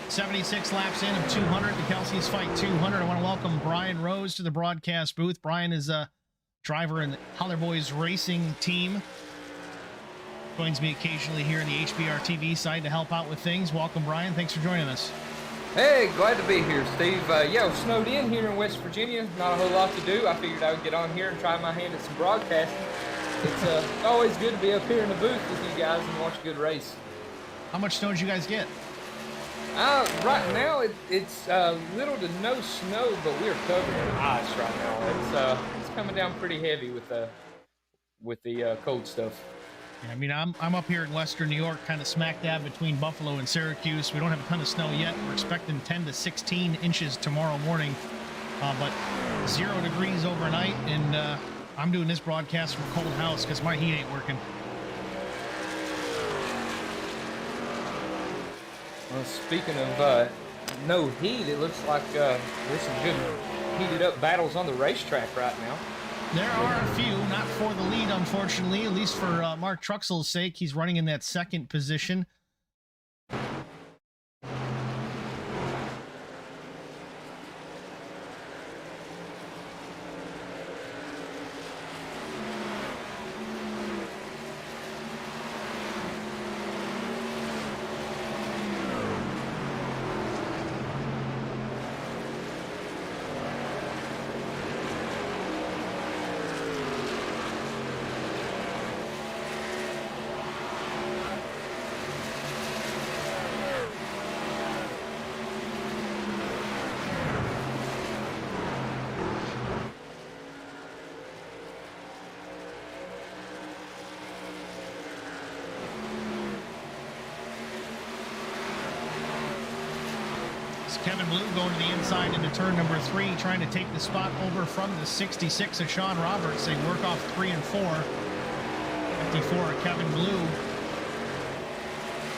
Speaker 1: .76 laps in of 200. The Kelsey's Fight 200. I want to welcome Brian Rose to the broadcast booth. Brian is a driver in the Holler Boys racing team. Joins me occasionally here in the HBR TV side to help out with things. Welcome, Brian. Thanks for joining us.
Speaker 3: Hey, glad to be here, Steve. Yeah, we're snowed in here in West Virginia. Not a whole lot to do. I figured I would get on here and try my hand at some broadcasting. It's always good to be up here in the booth with you guys and watch a good race.
Speaker 1: How much snow did you guys get?
Speaker 3: Right now it's little to no snow, but we're covered in ice right now. It's coming down pretty heavy with the cold stuff.
Speaker 1: Yeah, I mean, I'm up here in Western New York, kind of smack dab between Buffalo and Syracuse. We don't have a ton of snow yet. We're expecting 10 to 16 inches tomorrow morning, but 0 degrees overnight, and I'm doing this broadcast from a cold house because my heat ain't working.
Speaker 3: Well, speaking of no heat, it looks like there's some good heated up battles on the racetrack right now.
Speaker 1: There are a few, not for the lead, unfortunately, at least for Mark Truxell's sake. He's running in that second position. Kevin Blue going to the inside into turn number 3, trying to take the spot over from the 66 of Sean Roberts. They work off 3 and 4. 54 of Kevin Blue.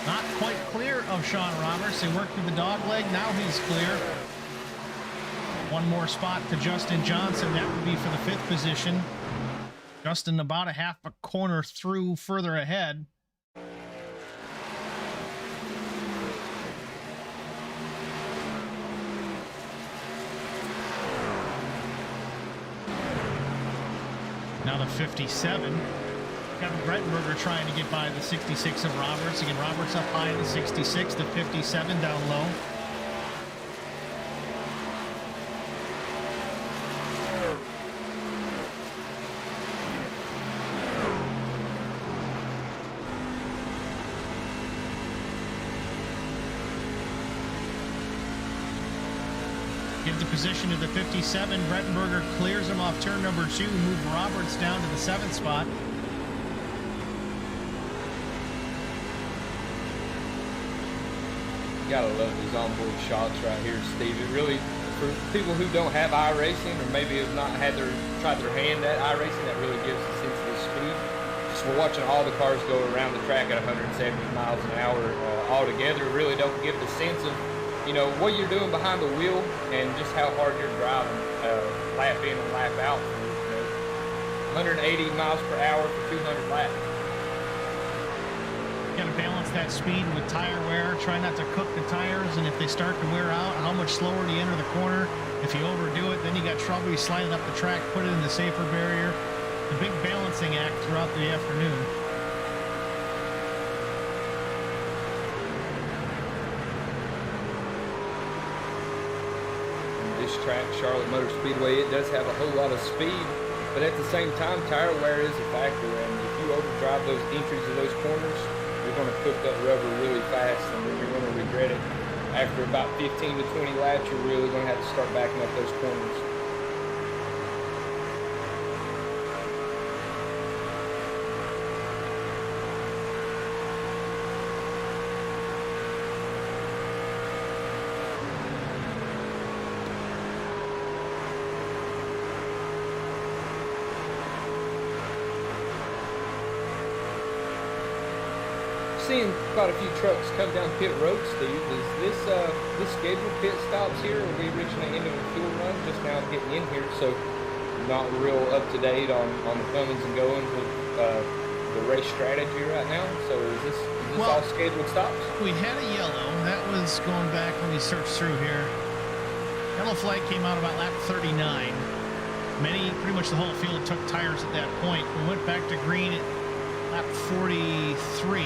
Speaker 1: Not quite clear of Sean Roberts. They work through the dog leg. Now he's clear. One more spot to Justin Johnson. That would be for the 5th position. Justin about a half a corner through further ahead. Now the 57. Kevin Grettenberger trying to get by the 66 of Roberts. Again, Roberts up high in the 66, the 57 down low. Give the position to the 57. Grettenberger clears him off turn number 2. Move Roberts down to the 7th spot.
Speaker 3: You gotta love these onboard shots right here, Steve. It really, for people who don't have iRacing or maybe have not tried their hand at iRacing, that really gives a sense of the speed. Just for watching all the cars go around the track at 170 miles an hour all together, really don't give the sense of, you know, what you're doing behind the wheel and just how hard you're driving, lap in and lap out. 180 miles per hour for 200 laps.
Speaker 1: You got to balance that speed with tire wear. Try not to cook the tires, and if they start to wear out, how much slower do you enter the corner? If you overdo it, then you got trouble. You slide it up the track, put it in the safer barrier. The big balancing act throughout the afternoon.
Speaker 3: This track, Charlotte Motor Speedway, it does have a whole lot of speed, but at the same time, tire wear is a factor, and if you overdrive those entries of those corners, you're going to cook that rubber really fast, and then you're going to regret it. After about 15 to 20 laps, you're really going to have to start backing up those corners. seeing quite a few trucks come down pit road, Steve. Is this scheduled pit stops here? Are we reaching the end of a fuel run just now getting in here? So not real up to date on the comings and goings with the race strategy right now. So is this all scheduled stops?
Speaker 1: We had a yellow. That was going back when we searched through here. Yellow flag came out about lap 39. Pretty much the whole field took tires at that point. We went back to green at lap 43.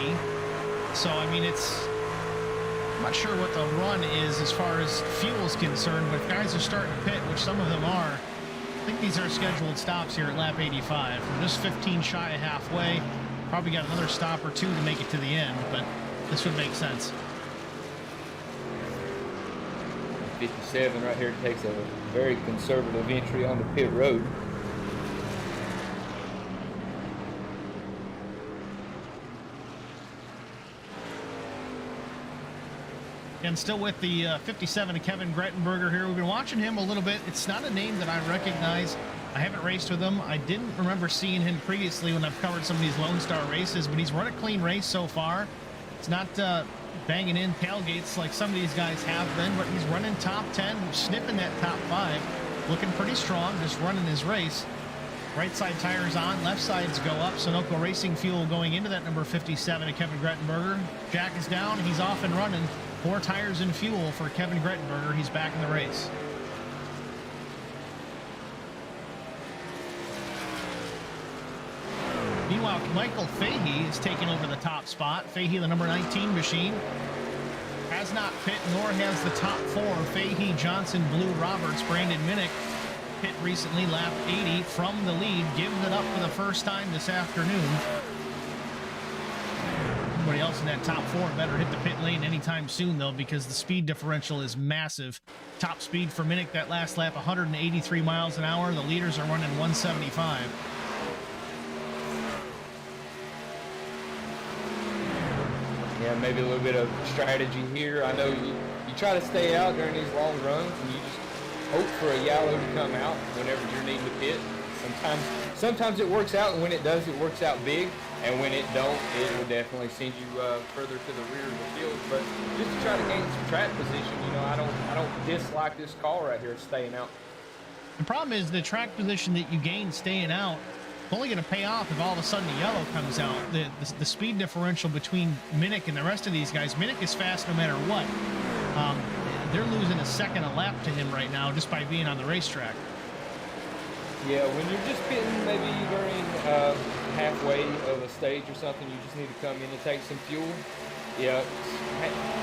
Speaker 1: So, I mean, I'm not sure what the run is as far as fuel is concerned, but if guys are starting to pit, which some of them are, I think these are scheduled stops here at lap 85. We're just 15 shy of halfway. Probably got another stop or two to make it to the end, but this would make sense.
Speaker 3: 57 right here takes a very conservative entry on the pit road.
Speaker 1: And still with the 57 of Kevin Grettenberger here. We've been watching him a little bit. It's not a name that I recognize. I haven't raced with him. I didn't remember seeing him previously when I've covered some of these Lonestar races, but he's run a clean race so far. It's not banging in tailgates like some of these guys have been, but he's running top 10, sniffing that top 5, looking pretty strong, just running his race. Right side tires on, left sides go up. Sunoco Racing fuel going into that number 57 of Kevin Grettenberger. Jack is down, he's off and running. 4 tires and fuel for Kevin Grettenberger. He's back in the race. Meanwhile, Michael Fahey is taking over the top spot. Fahey, the number 19 machine, has not pit, nor has the top 4. Fahey, Johnson, Blue, Roberts, Brandon Minnick pit recently, lap 80 from the lead, gives it up for the first time this afternoon. Everybody else in that top 4 better hit the pit lane anytime soon, though, because the speed differential is massive. Top speed for Minnick that last lap, 183 miles an hour. The leaders are running 175.
Speaker 3: Yeah, maybe a little bit of strategy here. I know you try to stay out during these long runs, and you just hope for a yellow to come out whenever you're needing to pit. Sometimes it works out, and when it does, it works out big. And when it don't, it will definitely send you further to the rear of the field. But just to try to gain some track position, you know, I don't dislike this call right here, staying out.
Speaker 1: The problem is the track position that you gain staying out, it's only going to pay off if all of a sudden the yellow comes out. The speed differential between Minnick and the rest of these guys, Minnick is fast no matter what. They're losing a second a lap to him right now just by being on the racetrack.
Speaker 3: Yeah, when you're just pitting maybe during halfway of a stage or something, you just need to come in and take some fuel. Yeah,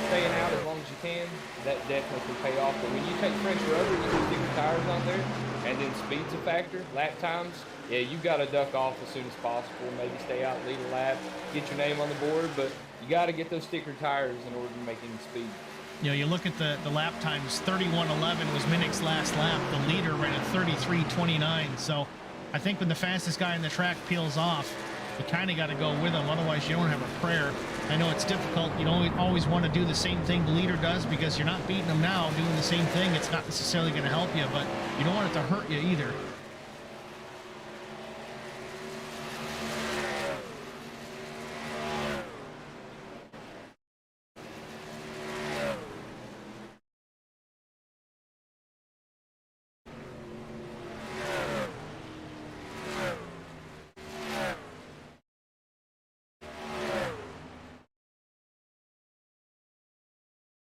Speaker 3: staying out as long as you can, that definitely can pay off. But when you take fresh rubber, you can stick your tires on there, and then speed's a factor, lap times, yeah, you got to duck off as soon as possible, maybe stay out, lead a lap, get your name on the board, but you got to get those sticker tires in order to make any speed.
Speaker 1: You know, you look at the lap times, 31:11 was Minnick's last lap. The leader ran at 33:29. So I think when the fastest guy in the track peels off, you kind of got to go with him. Otherwise, you don't have a prayer. I know it's difficult. You don't always want to do the same thing the leader does because you're not beating him now doing the same thing. It's not necessarily going to help you, but you don't want it to hurt you either.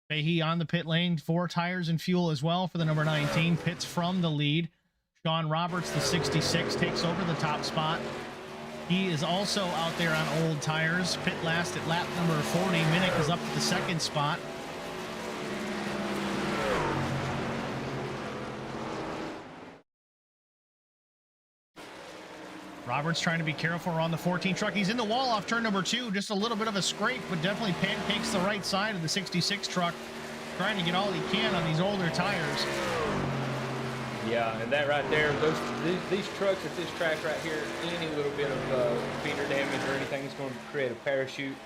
Speaker 1: Fahey on the pit lane, 4 tires and fuel as well for the number 19. Pits from the lead. Sean Roberts, the 66, takes over the top spot. He is also out there on old tires. Pit last at lap number 40. Minnick is up to the second spot. Roberts trying to be careful around the 14 truck. He's in the wall off turn number 2. Just a little bit of a scrape, but definitely pancakes the right side of the 66 truck. Trying to get all he can on these older tires.
Speaker 3: Yeah, and that right there, these trucks at this track right here, any little bit of feeder damage or anything is going to create a parachute.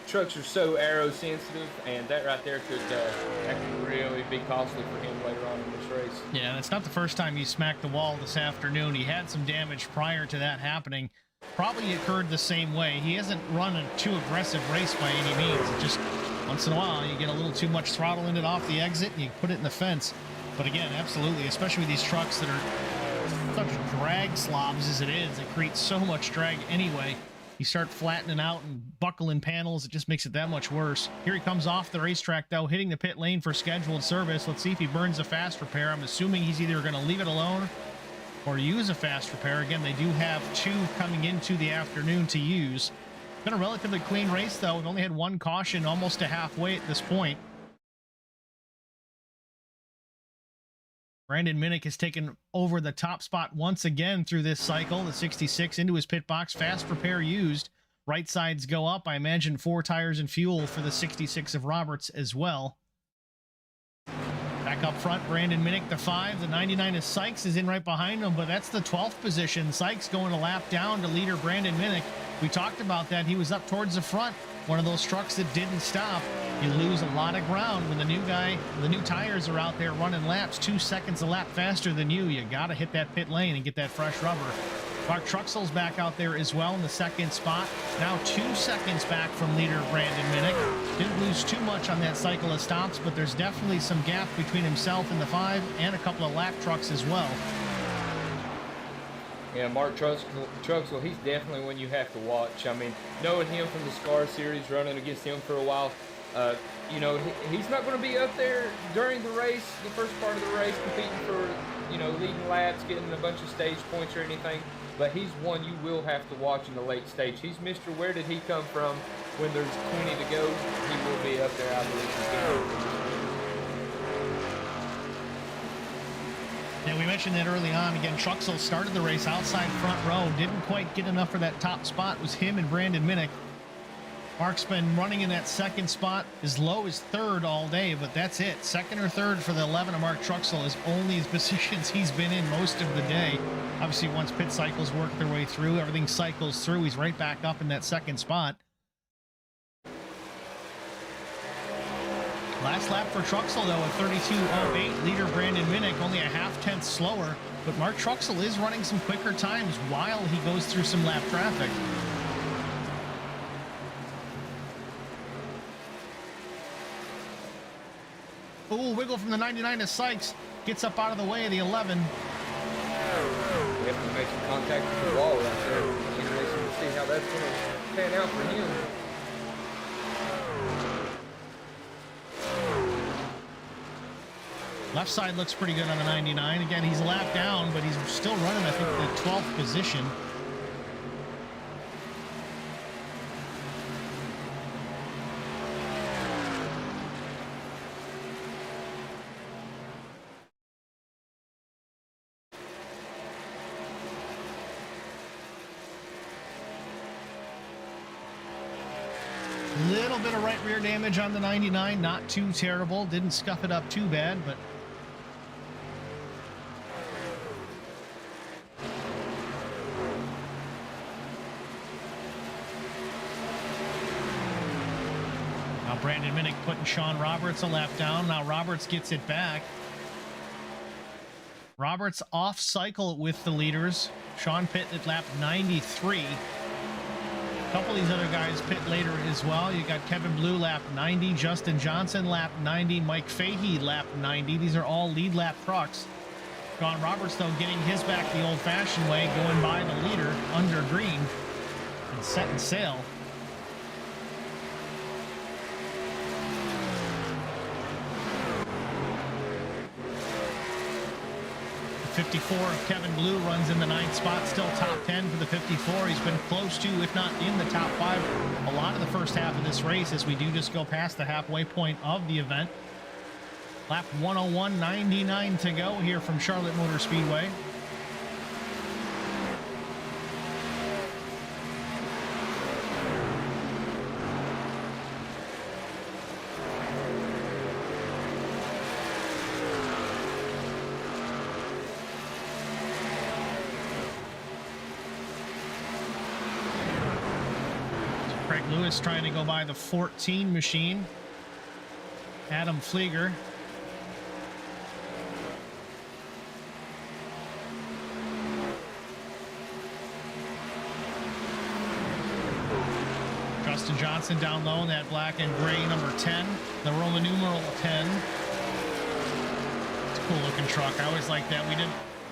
Speaker 3: Trucks are so aero sensitive, and that right there could really be costly for him later on in this race.
Speaker 1: Yeah, it's not the first time he smacked the wall this afternoon. He had some damage prior to that happening. probably occurred the same way. He hasn't run a too aggressive race by any means. It just once in a while you get a little too much throttle in it off the exit and you put it in the fence. But again, absolutely, especially with these trucks that are such drag slobs as it is, it creates so much drag anyway. You start flattening out and buckling panels, it just makes it that much worse. Here he comes off the racetrack though, hitting the pit lane for scheduled service. Let's see if he burns a fast repair. I'm assuming he's either going to leave it alone or use a fast repair. Again, they do have 2 coming into the afternoon to use. Been a relatively clean race though. We've only had 1 caution almost to halfway at this point. Brandon Minnick has taken over the top spot once again through this cycle. The 66 into his pit box. Fast repair used. Right sides go up. I imagine 4 tires and fuel for the 66 of Roberts as well. Back up front, Brandon Minnick, the 5. The 99 of Sykes is in right behind him, but that's the 12th position. Sykes going a lap down to leader Brandon Minnick. We talked about that. He was up towards the front. One of those trucks that didn't stop. You lose a lot of ground when the new tires are out there running laps 2 seconds a lap faster than you. You got to hit that pit lane and get that fresh rubber. Mark Truxell's back out there as well in the 2nd spot. Now 2 seconds back from leader Brandon Minnick. Didn't lose too much on that cycle of stops, but there's definitely some gap between himself and the 5 and a couple of lap trucks as well.
Speaker 3: Yeah, Mark Truxell, he's definitely one you have to watch. I mean, knowing him from the SCAR series, running against him for a while, you know, he's not going to be up there during the race, the first part of the race, competing for, you know, leading laps, getting a bunch of stage points or anything. But he's one you will have to watch in the late stage. He's Mr. Where did he come from? When there's 20 to go, he will be up there, I believe.
Speaker 1: Yeah, we mentioned that early on. Again, Truxell started the race outside front row. Didn't quite get enough for that top spot. It was him and Brandon Minnick. Mark's been running in that 2nd spot as low as 3rd all day, but that's it. 2nd or 3rd for the 11 of Mark Truxell is only his positions he's been in most of the day. Obviously, once pit cycles work their way through, everything cycles through, he's right back up in that 2nd spot. Last lap for Truxell, though, at 32.08. Leader Brandon Minnick only a 0.5 slower, but Mark Truxell is running some quicker times while he goes through some lap traffic. Ooh, wiggle from the 99 to Sykes. Gets up out of the way of the 11.
Speaker 3: We have to make some contact with the wall right there. Interesting to see how that's going to pan out for him.
Speaker 1: Left side looks pretty good on the 99. Again, he's a lap down, but he's still running, I think, the 12th position. Little bit of right rear damage on the 99, not too terrible. Didn't scuff it up too bad, but now Brandon Minnick putting Sean Roberts a lap down. Now Roberts gets it back. Roberts off cycle with the leaders. Sean Pitt at lap 93. A couple of these other guys pit later as well. You got Kevin Blue lap 90, Justin Johnson lap 90, Mike Fahey lap 90. These are all lead lap trucks. Sean Roberts, though, getting his back the old-fashioned way, going by the leader under green and setting sail. 54 of Kevin Blue runs in the 9th spot, still top 10 for the 54. He's been close to, if not in the top 5, a lot of the first half of this race as we do just go past the halfway point of the event. Lap 101.99 to go here from Charlotte Motor Speedway. Lewis trying to go by the 14 machine. Adam Flieger. Justin Johnson down low in that black and gray number 10, the Roman numeral 10. It's a cool looking truck. I always like that. We did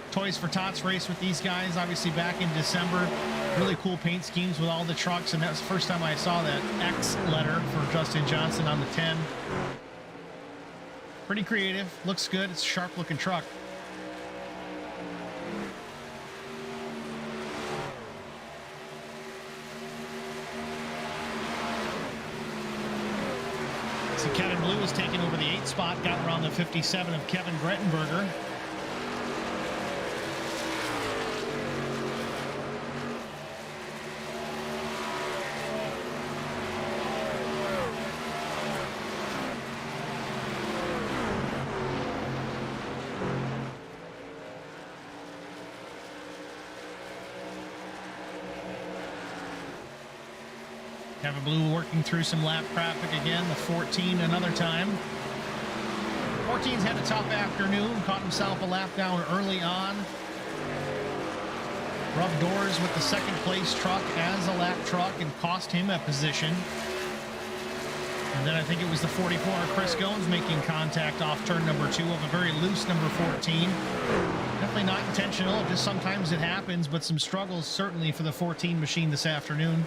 Speaker 1: Toys for Tots race with these guys, obviously back in December. Really cool paint schemes with all the trucks, and that was the first time I saw that X letter for Justin Johnson on the 10. Pretty creative, looks good. It's a sharp looking truck. So Kevin Blue has taken over the 8th spot, got around the 57 of Kevin Grettenberger. Kevin Blue working through some lap traffic again. The 14 another time. 14's had a tough afternoon. Caught himself a lap down early on. Rubbed doors with the second place truck as a lap truck and cost him a position. And then I think it was the 44 Chris Goins making contact off turn number 2 of a very loose number 14. Definitely not intentional. Just sometimes it happens, but some struggles certainly for the 14 machine this afternoon.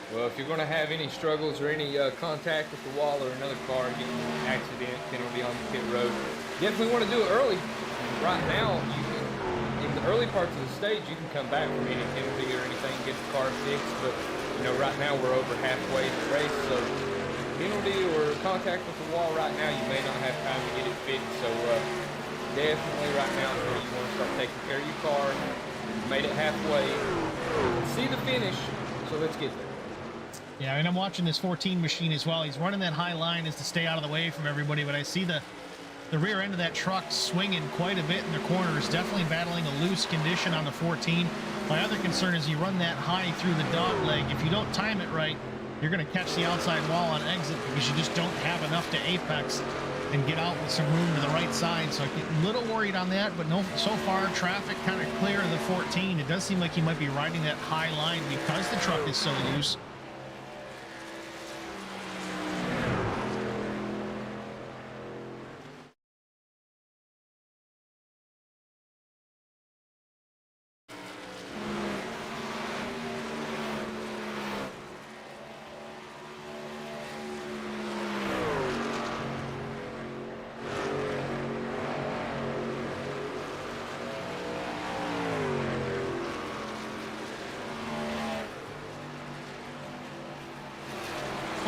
Speaker 3: Well, if you're going to have any struggles or any contact with the wall or another car, getting an accident, penalty on the pit road, you definitely want to do it early. Right now, in the early parts of the stage, you can come back from any penalty or anything, get the car fixed. But, you know, right now we're over halfway in the race, so penalty or contact with the wall right now, you may not have time to get it fixed. So definitely right now is where you want to start taking care of your car. You've made it halfway. See the finish, so let's get there.
Speaker 1: Yeah, and I'm watching this 14 machine as well. He's running that high line as to stay out of the way from everybody, but I see the rear end of that truck swinging quite a bit in the corners, definitely battling a loose condition on the 14. My other concern is you run that high through the dog leg. If you don't time it right, you're going to catch the outside wall on exit because you just don't have enough to apex and get out with some room to the right side. So I get a little worried on that, but no, so far traffic kind of clear of the 14. It does seem like he might be riding that high line because the truck is so loose.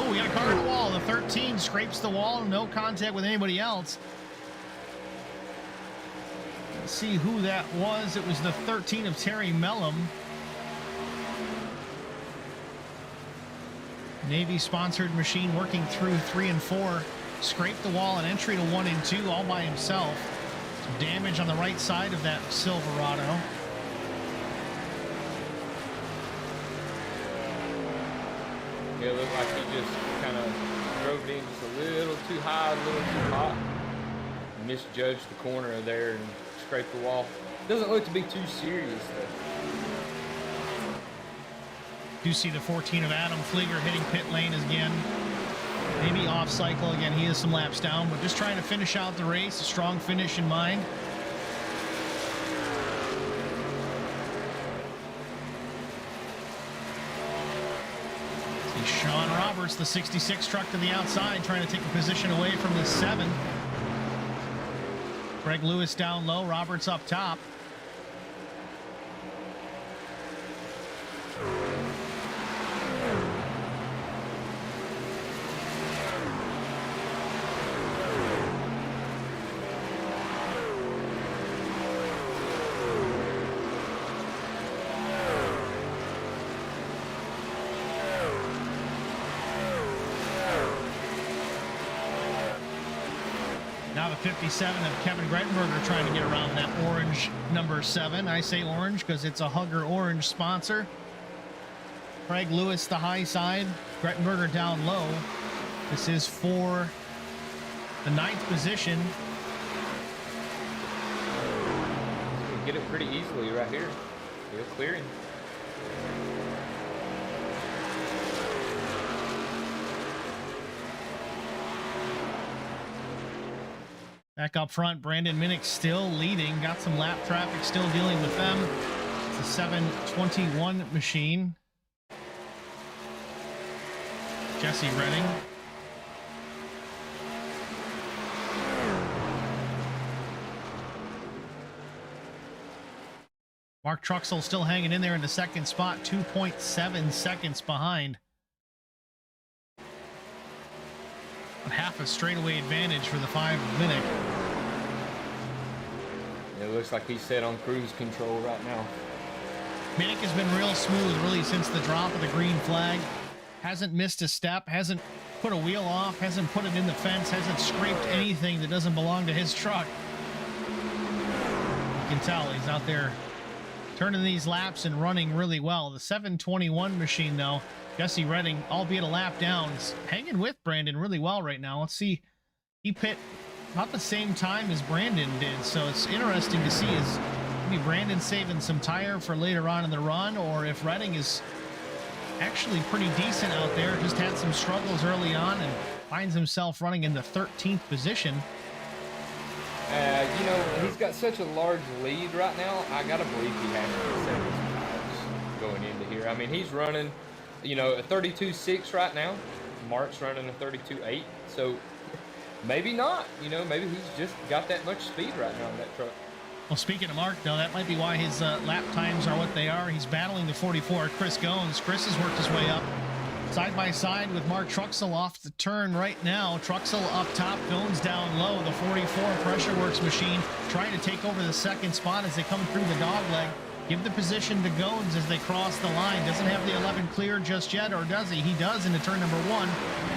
Speaker 1: We got a car in the wall. The 13 scrapes the wall, no contact with anybody else. Let's see who that was. It was the 13 of Terry Mellum. Navy-sponsored machine working through 3 and 4. Scraped the wall and entry to 1 and 2 all by himself. Some damage on the right side of that Silverado.
Speaker 3: Yeah, it looked like he just kind of drove it in just a little too high, a little too hot. Misjudged the corner there and scraped the wall. Doesn't look to be too serious though.
Speaker 1: Do see the 14 of Adam Flieger hitting pit lane again. Maybe off cycle again. He is some laps down, but just trying to finish out the race. A strong finish in mind. Sean Roberts, the 66 truck to the outside, trying to take a position away from the 7. Greg Lewis down low, Roberts up top. Now the 57 of Kevin Grettenberger trying to get around that orange number 7. I say orange because it's a Hugger Orange sponsor. Craig Lewis the high side, Grettenberger down low. This is for the 9th position.
Speaker 3: Get it pretty easily right here. Good clearing.
Speaker 1: Back up front, Brandon Minnick still leading. Got some lap traffic still dealing with them. It's a 7:21 machine. Jesse Redding. Mark Truxell still hanging in there in the second spot, 2.7 seconds behind. Half a straightaway advantage for the 5 Minnick.
Speaker 3: It looks like he's set on cruise control right now.
Speaker 1: Minnick has been real smooth really since the drop of the green flag. Hasn't missed a step, hasn't put a wheel off, hasn't put it in the fence, hasn't scraped anything that doesn't belong to his truck. You can tell he's out there turning these laps and running really well. The 7:21 machine, though, Jesse Redding, albeit a lap down, is hanging with Brandon really well right now. Let's see. He pit about the same time as Brandon did, so it's interesting to see is maybe Brandon saving some tire for later on in the run, or if Redding is actually pretty decent out there, just had some struggles early on and finds himself running in the 13th position.
Speaker 3: You know, he's got such a large lead right now. I gotta believe he has to set his tires going into here. I mean, he's running, you know, a 32.6 right now. Mark's running a 32.8. So maybe not. You know, maybe he's just got that much speed right now in that truck.
Speaker 1: Well, speaking of Mark, though, that might be why his lap times are what they are. He's battling the 44, Chris Goins. Chris has worked his way up side by side with Mark Truxell off the turn right now. Truxell up top, Goins down low. The 44 Pressure Works machine trying to take over the second spot as they come through the dog leg. Give the position to Goins as they cross the line. Doesn't have the 11 clear just yet, or does he? He does into turn number 1.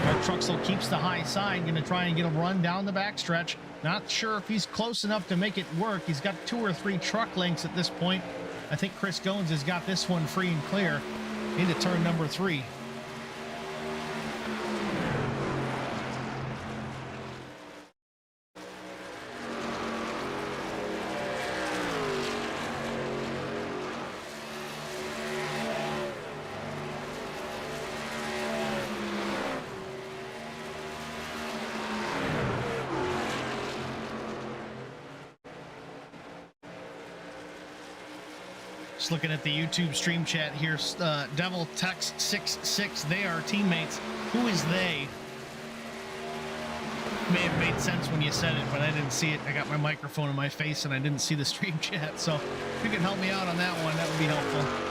Speaker 1: Mark Truxell keeps the high side, going to try and get a run down the backstretch. Not sure if he's close enough to make it work. He's got 2 or 3 truck lengths at this point. I think Chris Goins has got this one free and clear into turn number 3. Just looking at the YouTube stream chat here. Devil Text 66. They are teammates. Who is they? May have made sense when you said it, but I didn't see it. I got my microphone in my face and I didn't see the stream chat. So if you can help me out on that one, that would be helpful.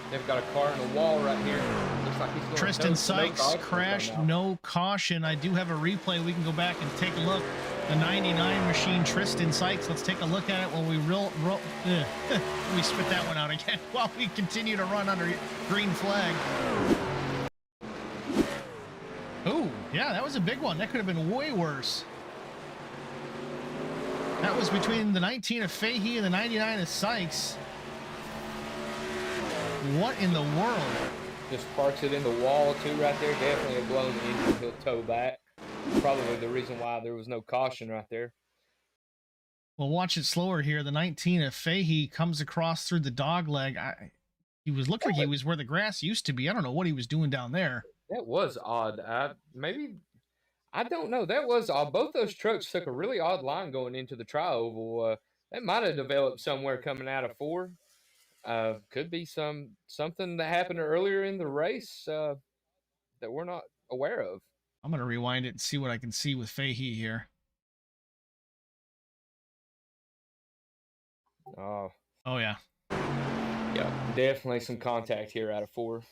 Speaker 3: They've got a car in the wall right here. Looks like he's going
Speaker 1: Tristan Sykes crashed, no caution. I do have a replay. We can go back and take a look. The 99 machine, Tristan Sykes. Let's take a look at it while we we spit that one out again while we continue to run under green flag. Oh, yeah, that was a big one. That could have been way worse. That was between the 19 of Fahey and the 99 of Sykes. What in the world?
Speaker 3: Just parks it in the wall too right there. Definitely a blown engine. He'll tow back. Probably the reason why there was no caution right there.
Speaker 1: Well, watch it slower here. The 19 of Fahey comes across through the dog leg. He was looking like he was where the grass used to be. I don't know what he was doing down there.
Speaker 3: That was odd. I don't know. That was odd. Both those trucks took a really odd line going into the tri-oval. That might have developed somewhere coming out of 4. Could be something that happened earlier in the race that we're not aware of.
Speaker 1: I'm going to rewind it and see what I can see with Fahey here.
Speaker 3: Oh,
Speaker 1: yeah.
Speaker 3: Yeah, definitely some contact here out of 4.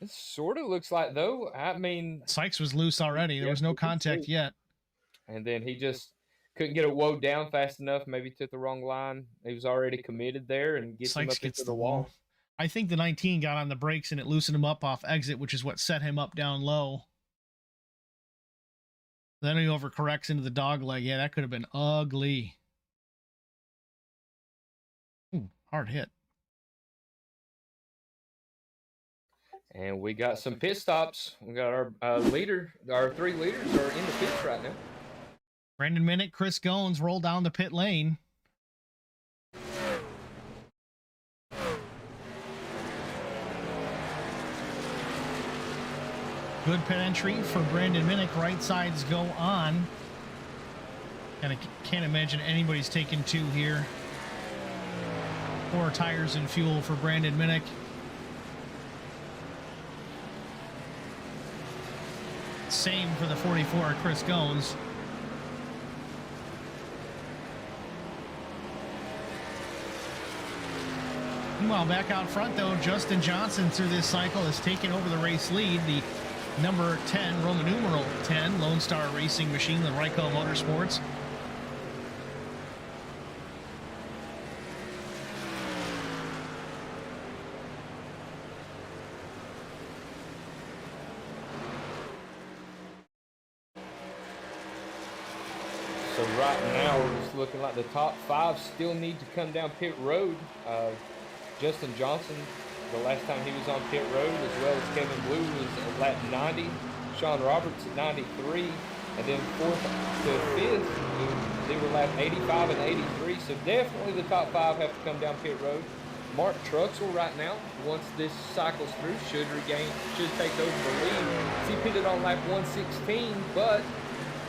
Speaker 3: It sort of looks like, though, I mean...
Speaker 1: Sykes was loose already. There was no contact yet.
Speaker 3: And then he just couldn't get it woed down fast enough. Maybe took the wrong line. He was already committed there and gets him up into the wall.
Speaker 1: I think the 19 got on the brakes and it loosened him up off exit, which is what set him up down low. Then he overcorrects into the dog leg. Yeah, that could have been ugly. Ooh, hard hit.
Speaker 3: And we got some pit stops. We got our leader. Our 3 leaders are in the pits right now.
Speaker 1: Brandon Minnick, Chris Goins roll down the pit lane. Good pit entry for Brandon Minnick. Right sides go on. And I can't imagine anybody's taking 2 here. 4 tires and fuel for Brandon Minnick. Same for the 44, Chris Goins. Meanwhile, back out front, though, Justin Johnson through this cycle has taken over the race lead. The number 10, Roman numeral 10, Lone Star Racing Machine, the Ryco Motorsports.
Speaker 3: So right now, we're just looking like the top 5 still need to come down pit road. Justin Johnson, the last time he was on pit road, as well as Kevin Blue, was at lap 90. Sean Roberts at 93. And then 4th to 5th, they were lap 85 and 83. So definitely the top 5 have to come down pit road. Mark Truxell right now, once this cycles through, should take over the lead. He pitted on lap 116, but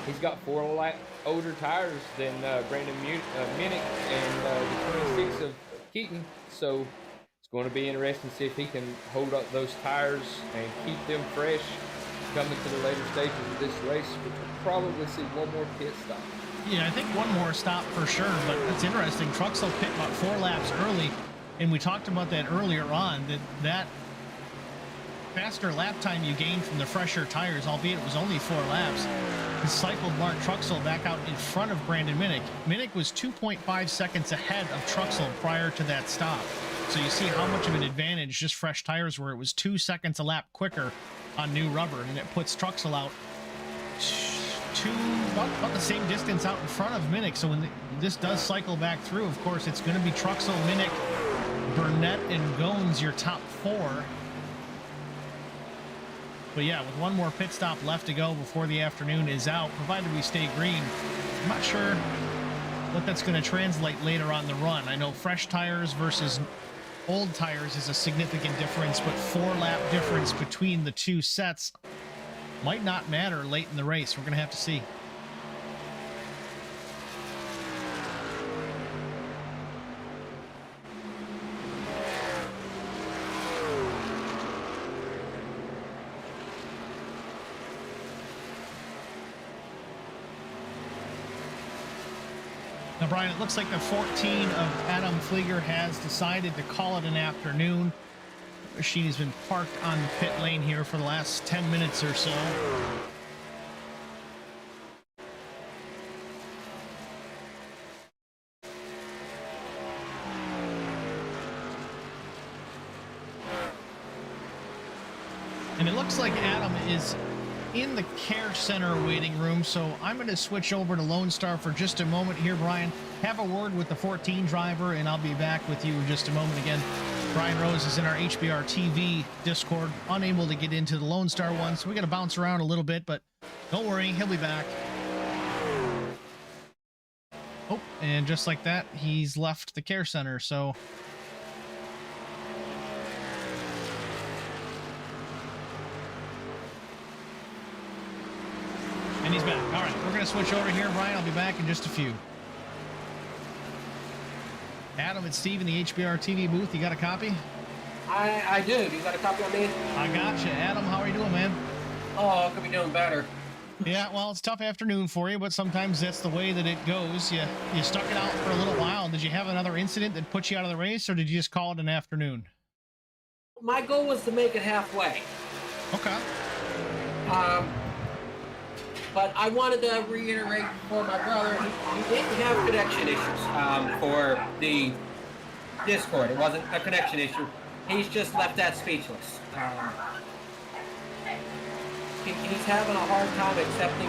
Speaker 3: he's got 4 lap older tires than Brandon Minnick and the 26 of Keaton. So it's going to be interesting to see if he can hold up those tires and keep them fresh coming to the later stages of this race, which will probably see 1 more pit stop.
Speaker 1: Yeah, I think 1 more stop for sure, but it's interesting. Truxell pit about 4 laps early, and we talked about that earlier on, that faster lap time you gained from the fresher tires, albeit it was only 4 laps, has cycled Mark Truxell back out in front of Brandon Minnick. Minnick was 2.5 seconds ahead of Truxell prior to that stop. So you see how much of an advantage just fresh tires were. It was 2 seconds a lap quicker on new rubber, and it puts Truxell out about the same distance out in front of Minnick. So when this does cycle back through, of course, it's going to be Truxell, Minnick, Burnett, and Goins, your top 4. But yeah, with 1 more pit stop left to go before the afternoon is out, provided we stay green, I'm not sure what that's going to translate later on the run. I know fresh tires versus old tires is a significant difference, but 4-lap difference between the 2 sets might not matter late in the race. We're going to have to see. Now, Brian, it looks like the 14 of Adam Flieger has decided to call it an afternoon. The machine has been parked on the pit lane here for the last 10 minutes or so. And it looks like Adam is in the care center waiting room, so I'm going to switch over to Lone Star for just a moment here, Brian. Have a word with the 14 driver, and I'll be back with you in just a moment again. Brian Rose is in our HBR TV Discord, unable to get into the Lone Star one, so we got to bounce around a little bit, but don't worry, he'll be back. Oh, and just like that, he's left the care center, so... And he's back. All right, we're going to switch over here, Brian. I'll be back in just a few. Adam and Steve in the HBR TV booth. You got a copy?
Speaker 4: I do. You got a copy on me?
Speaker 1: I got you. Adam, how are you doing, man?
Speaker 4: Oh, I could be doing better.
Speaker 1: Yeah, well, it's a tough afternoon for you, but sometimes that's the way that it goes. You stuck it out for a little while. Did you have another incident that put you out of the race, or did you just call it an afternoon?
Speaker 4: My goal was to make it halfway.
Speaker 1: Okay.
Speaker 4: But I wanted to reiterate for my brother, he didn't have connection issues for the Discord. It wasn't a connection issue. He's just left that speechless. he's having a hard time accepting,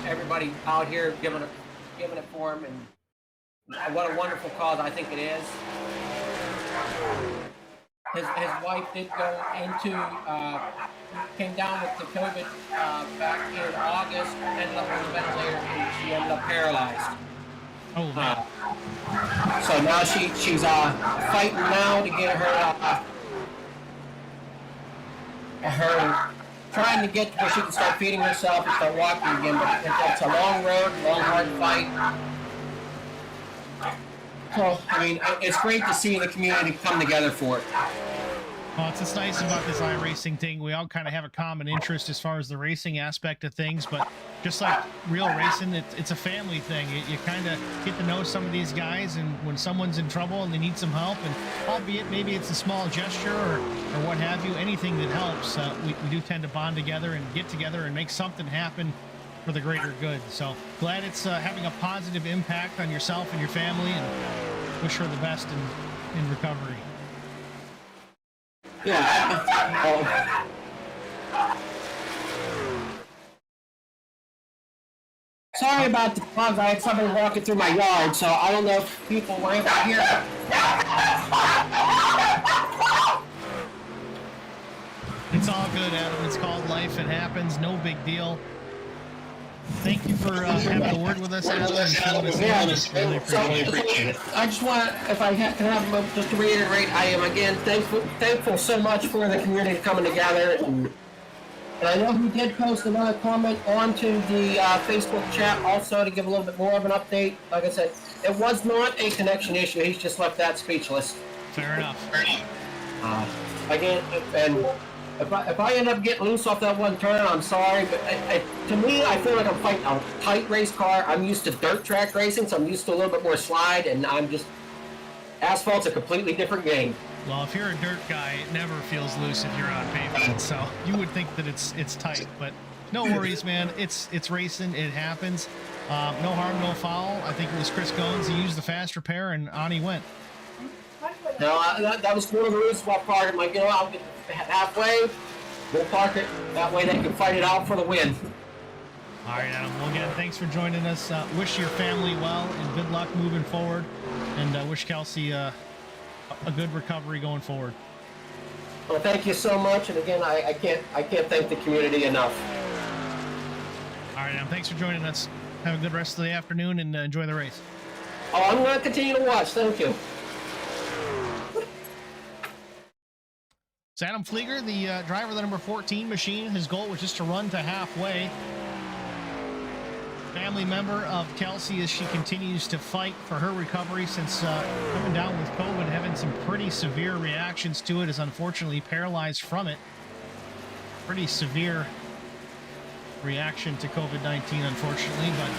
Speaker 4: everybody out here giving it for him, and what a wonderful cause I think it is. His wife did go came down with the COVID back in August, ended up on the ventilator, and she ended up paralyzed.
Speaker 1: Oh, man.
Speaker 4: So now she's fighting now to get her trying to get to where she can start feeding herself and start walking again. But it's a long road, long hard fight. So I mean, it's great to see the community come together for it.
Speaker 1: Well, it's nice about this iRacing thing. We all kind of have a common interest as far as the racing aspect of things, but just like real racing, it's a family thing. You kind of get to know some of these guys, and when someone's in trouble and they need some help, and albeit maybe it's a small gesture or what have you, anything that helps, we do tend to bond together and get together and make something happen for the greater good. So glad it's having a positive impact on yourself and your family, and wish her the best in recovery.
Speaker 4: Yeah. Sorry about the bugs. I had somebody walking through my yard, so I don't know if people were able to hear it.
Speaker 1: It's all good, Adam. It's called life. It happens. No big deal. Thank you for having a word with us, Adam, and showing us interest. Really appreciate it.
Speaker 4: I just want, if I can have just to reiterate, I am again thankful so much for the community coming together. And I know he did post another comment onto the Facebook chat also to give a little bit more of an update. Like I said, it was not a connection issue. He's just left that speechless.
Speaker 1: Fair enough.
Speaker 4: Again, and if I end up getting loose off that one turn, I'm sorry, but to me, I feel like I'm fighting a tight race car. I'm used to dirt track racing, so I'm used to a little bit more slide, and asphalt's a completely different game.
Speaker 1: Well, if you're a dirt guy, it never feels loose if you're on pavement, so you would think that it's tight, but no worries, man. It's racing. It happens. No harm, no foul. I think it was Chris Goins. He used the fast repair, and on he went.
Speaker 4: No, that was one of the reasons why I parked. I'm like, I'll get halfway, we'll park it. That way they can fight it out for the win.
Speaker 1: All right, Adam. Well, again, thanks for joining us. Wish your family well, and good luck moving forward. And wish Kelsie a good recovery going forward.
Speaker 4: Well, thank you so much. And again, I can't thank the community enough.
Speaker 1: All right, Adam. Thanks for joining us. Have a good rest of the afternoon, and enjoy the race.
Speaker 4: Oh, I'm going to continue to watch. Thank you.
Speaker 1: So Adam Flieger, the driver of the number 14 machine, his goal was just to run to halfway. Family member of Kelsie as she continues to fight for her recovery since coming down with COVID, having some pretty severe reactions to it, is unfortunately paralyzed from it. Pretty severe reaction to COVID-19, unfortunately, but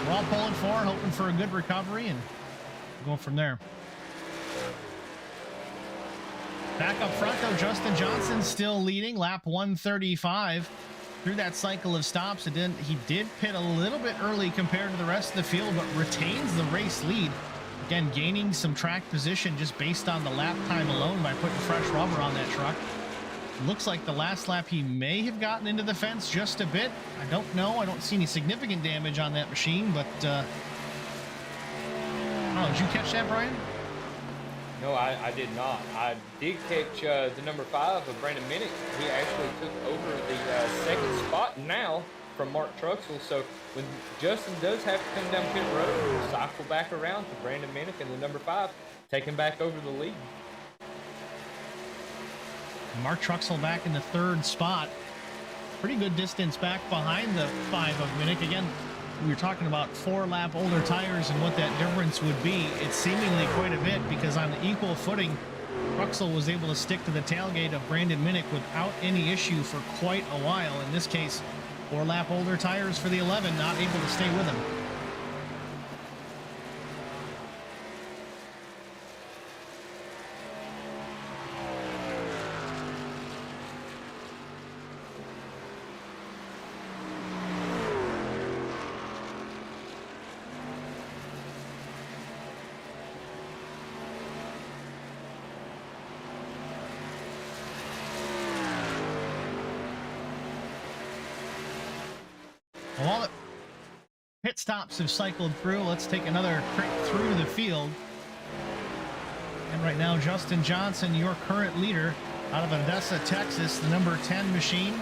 Speaker 1: we're all pulling for her, hoping for a good recovery, and going from there. Back up front, though, Justin Johnson still leading, lap 135. Through that cycle of stops, he did pit a little bit early compared to the rest of the field, but retains the race lead. Again, gaining some track position just based on the lap time alone by putting fresh rubber on that truck. Looks like the last lap he may have gotten into the fence just a bit. I don't know. I don't see any significant damage on that machine, but I don't know. Did you catch that, Brian?
Speaker 3: No, I did not. I did catch the number 5 of Brandon Minnick. He actually took over the second spot now from Mark Truxell. So when Justin does have to come down pit road, we'll cycle back around to Brandon Minnick and the number 5, taking back over the lead.
Speaker 1: Mark Truxell back in the third spot. Pretty good distance back behind the 5 of Minnick. Again, we were talking about 4-lap older tires and what that difference would be. It's seemingly quite a bit, because on the equal footing, Truxell was able to stick to the tailgate of Brandon Minnick without any issue for quite a while. In this case, 4-lap older tires for the 11, not able to stay with him. pit stops have cycled through. Let's take another trip through the field. And right now, Justin Johnson, your current leader out of Odessa, Texas, the number 10 machine.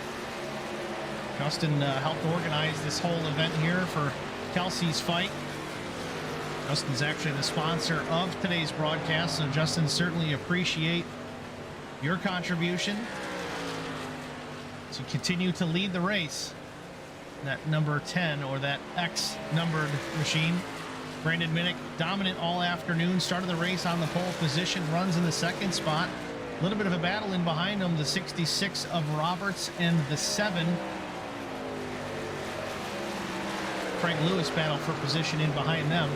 Speaker 1: Justin helped organize this whole event here for Kelsie's fight. Justin's actually the sponsor of today's broadcast, so Justin, certainly appreciate your contribution to continue to lead the race. That number 10, or that X numbered machine. Brandon Minnick, dominant all afternoon, started the race on the pole position, runs in the second spot. A little bit of a battle in behind him, the 66 of Roberts and the 7. Craig Lewis battle for position in behind them.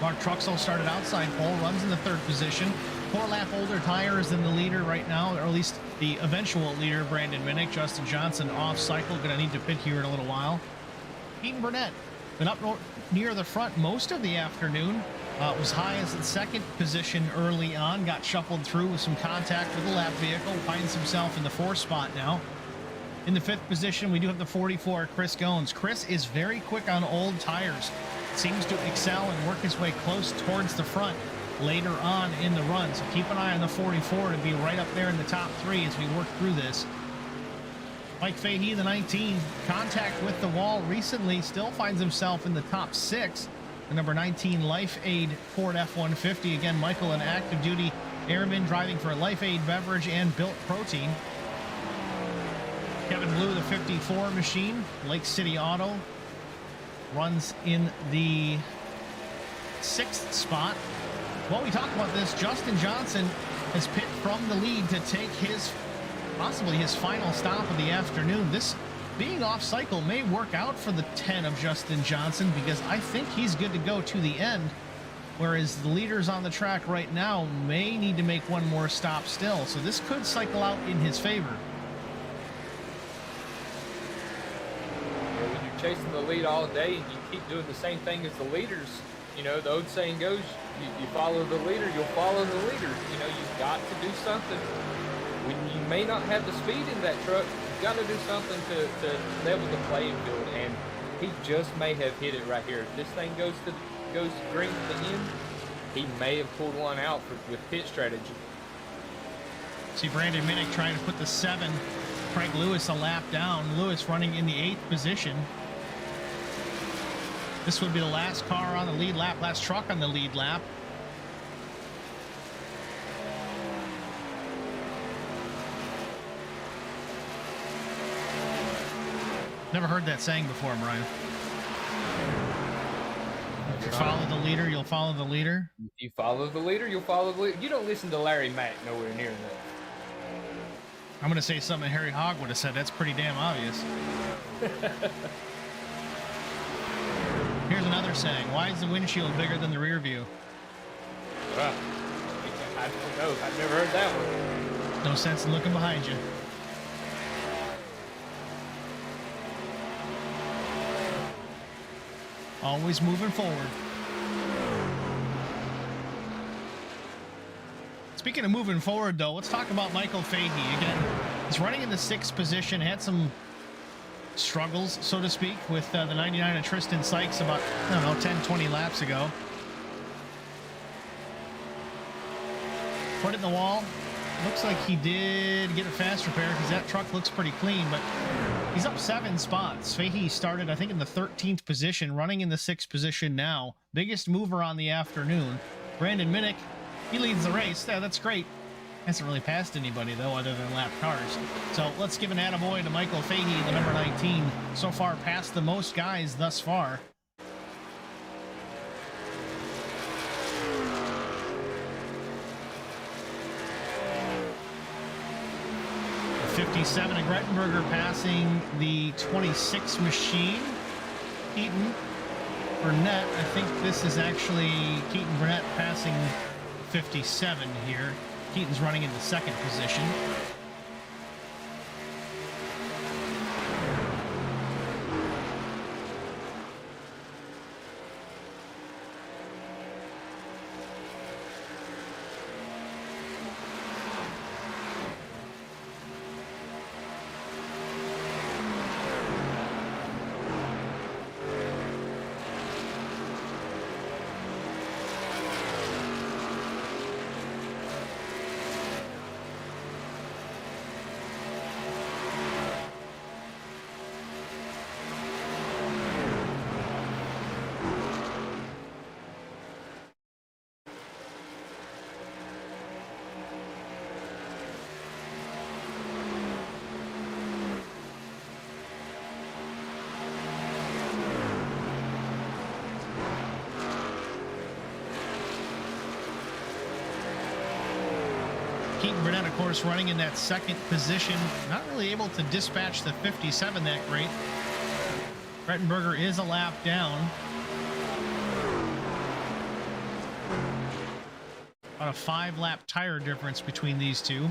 Speaker 1: Mark Truxell started outside pole, runs in the third position. 4 lap older tires than the leader right now, or at least the eventual leader, Brandon Minnick. Justin Johnson off cycle, going to need to pit here in a little while. Keaton Burnett, been up near the front most of the afternoon. Was high as in second position early on, got shuffled through with some contact with the lap vehicle, finds himself in the 4th spot now. In the 5th position, we do have the 44, Chris Goins. Chris is very quick on old tires. Seems to excel and work his way close towards the front later on in the run. So keep an eye on the 44 to be right up there in the top 3 as we work through this. Mike Fahey, the 19, contact with the wall recently, still finds himself in the top 6. The number 19 Life Aid Ford F-150. Again, Michael, an active duty airman driving for Life Aid Beverage and Built Protein. Kevin Blue, the 54 machine, Lake City Auto, runs in the 6th spot. While we talk about this, Justin Johnson has pit from the lead to take possibly his final stop of the afternoon. This being off cycle may work out for the 10 of Justin Johnson, because I think he's good to go to the end, whereas the leaders on the track right now may need to make one more stop still. So this could cycle out in his favor.
Speaker 3: When you're chasing the lead all day and you keep doing the same thing as the leaders, you know, the old saying goes, you follow the leader, you'll follow the leader. You know, you've got to do something. When you may not have the speed in that truck, you've got to do something to level the playing field, and he just may have hit it right here. If this thing goes to green at the end, he may have pulled one out with pit strategy.
Speaker 1: See Brandon Minnick trying to put the 7, Craig Lewis, a lap down. Lewis running in the 8th position. This would be the last car on the lead lap, last truck on the lead lap. Never heard that saying before, Brian. If you follow the leader, you'll follow the leader.
Speaker 3: If you follow the leader, you'll follow the leader. You don't listen to Larry Mack nowhere near enough.
Speaker 1: I'm going to say something Harry Hogg would have said. That's pretty damn obvious. Here's another saying. Why is the windshield bigger than the rear view?
Speaker 3: Well, I don't know. I've never heard that one.
Speaker 1: No sense in looking behind you. Always moving forward. Speaking of moving forward, though, let's talk about Michael Fahey. Again, he's running in the 6th position, had some struggles, so to speak, with the 99 of Tristan Sykes about, I don't know, 10, 20 laps ago. Put it in the wall. Looks like he did get a fast repair, because that truck looks pretty clean, but he's up 7 spots. Fahey started, I think, in the 13th position, running in the 6th position now. Biggest mover on the afternoon. Brandon Minnick, he leads the race. Yeah, that's great. Hasn't really passed anybody, though, other than lap cars. So let's give an attaboy to Michael Fahey, the number 19. So far, passed the most guys thus far. The 57 of Grettenberger passing the 26 machine. Keaton Burnett, I think this is actually Keaton Burnett passing 57 here. Keaton's running in the 2nd position. Keaton Burnett, of course, running in that second position. Not really able to dispatch the 57 that great. Rettenberger is a lap down. About a 5-lap tire difference between these two.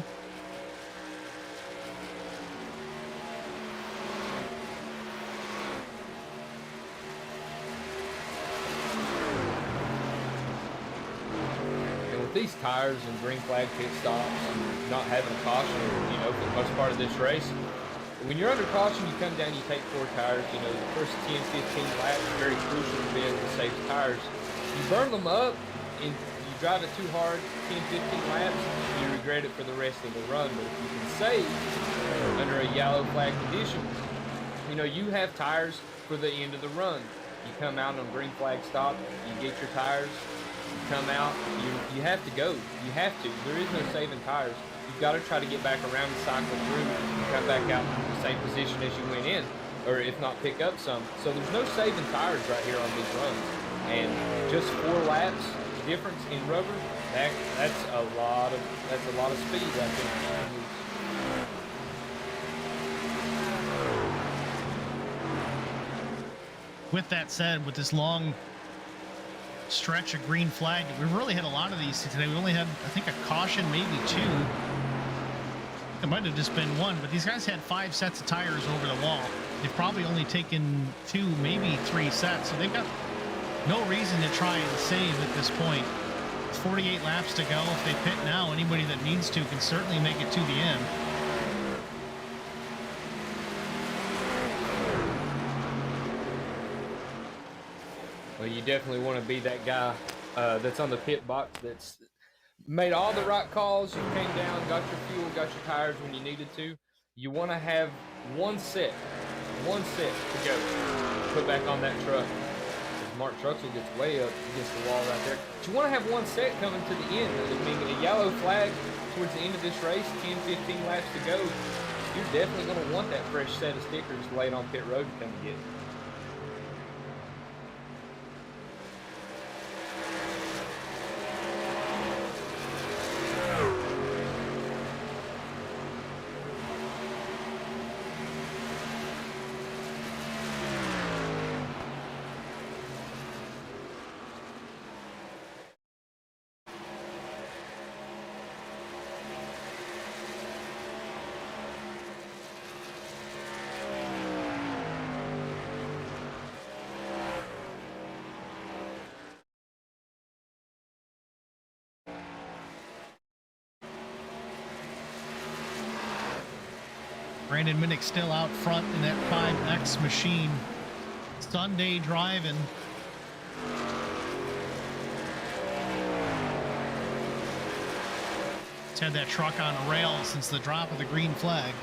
Speaker 3: These tires and green flag pit stops and not having a caution, you know, for the most part of this race, when you're under caution, you come down, you take 4 tires, you know, the first 10, 15 laps, very crucial to be able to save tires. You burn them up and you drive it too hard, 10, 15 laps, you regret it for the rest of the run. But if you can save under a yellow flag condition, you know, you have tires for the end of the run. You come out on green flag stop, you get your tires, come out, you have to go. You have to. There is no saving tires. You've got to try to get back around and cycle through and come back out in the same position as you went in, or if not, pick up some. So there's no saving tires right here on these runs. And just 4 laps difference in rubber, that's a lot of speed right there.
Speaker 1: With that said, with this long stretch of green flag, we've really had a lot of these today. We only had, I think, a caution, maybe 2. It might have just been 1, but these guys had 5 sets of tires over the wall. They've probably only taken 2, maybe 3 sets, so they've got no reason to try and save at this point. 48 laps to go. If they pit now, anybody that needs to can certainly make it to the end.
Speaker 3: Well, you definitely want to be that guy that's on the pit box that's made all the right calls. You came down, got your fuel, got your tires when you needed to. You want to have one set to go. Put back on that truck. Mark Truxell gets way up against the wall right there. But you want to have one set coming to the end. I mean, a yellow flag towards the end of this race, 10, 15 laps to go. You're definitely going to want that fresh set of stickers laid on pit road to come and get.
Speaker 1: Brandon Minnick still out front in that 5X machine. Sunday driving. He's had that truck on a rail since the drop of the green flag.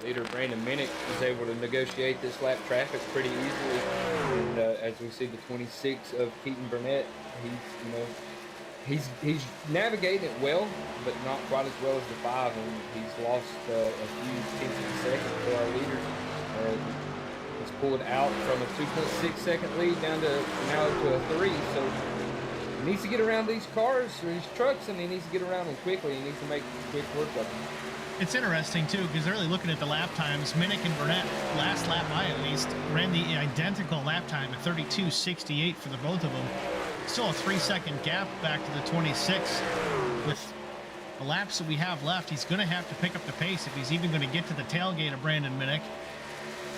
Speaker 1: Leader Brandon Minnick was able to negotiate this lap traffic pretty easily, and as we see the 26 of Keaton Burnett, he's navigating it well, but not quite as well as the 5, and he's lost a few tenths of a second to our leader. He's pulled out from a 2.6 second lead down to now to a 3, so he needs to get around these cars or these trucks, and he needs to get around them quickly. He needs to make quick work of them. It's interesting, too, because they're really looking at the lap times. Minnick and Burnett, last lap by at least, ran the identical lap time at 32.68 for the both of them. Still a 3-second gap back to the 26. With the laps that we have left, he's going to have to pick up the pace if he's even going to get to the tailgate of Brandon Minnick.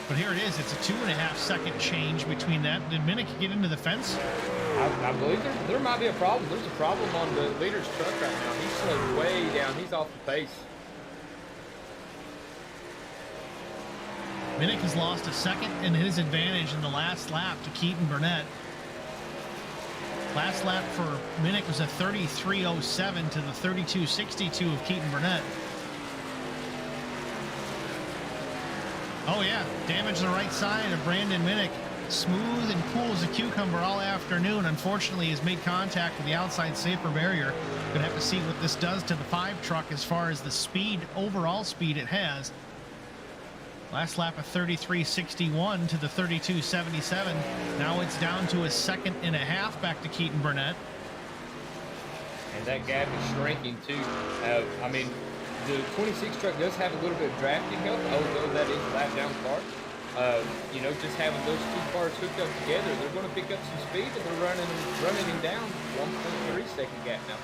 Speaker 1: But here it is. It's a 2.5 second change between that. Did Minnick get into the fence?
Speaker 3: I believe there might be a problem. There's a problem on the leader's truck right now. He's slowed way down. He's off the pace.
Speaker 1: Minnick has lost a second in his advantage in the last lap to Keaton Burnett. Last lap for Minnick was a 33.07 to the 32.62 of Keaton Burnett. Oh yeah, damage the right side of Brandon Minnick. Smooth and cool as a cucumber all afternoon. Unfortunately, has made contact with the outside safer barrier. Gonna have to see what this does to the 5 truck as far as the speed, overall speed it has. Last lap of 33.61 to the 32.77. Now it's down to a 1.5 seconds back to Keaton Burnett.
Speaker 3: And that gap is shrinking too. I mean, the 26 truck does have a little bit of drafting help, although that is a lap down car. You know, just having those 2 cars hooked up together, they're going to pick up some speed, and they're running him down 1.3 second gap now.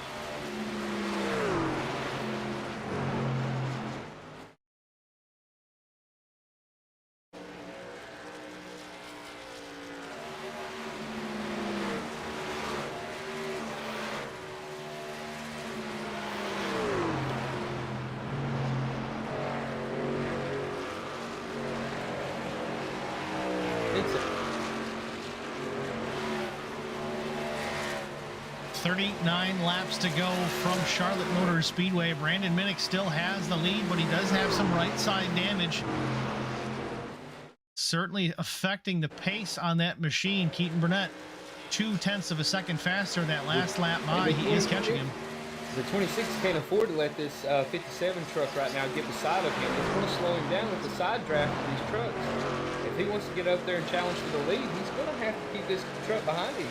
Speaker 3: It's
Speaker 1: 39 laps to go from Charlotte Motor Speedway. Brandon Minnick still has the lead, but he does have some right side damage. Certainly affecting the pace on that machine. Keaton Burnett, 0.2 seconds faster that last lap by. He is catching him.
Speaker 3: The 26 can't afford to let this 57 truck right now get beside of him. It's going to slow him down with the side draft of these trucks. If he wants to get up there and challenge for the lead, he's going to have to keep this truck behind him.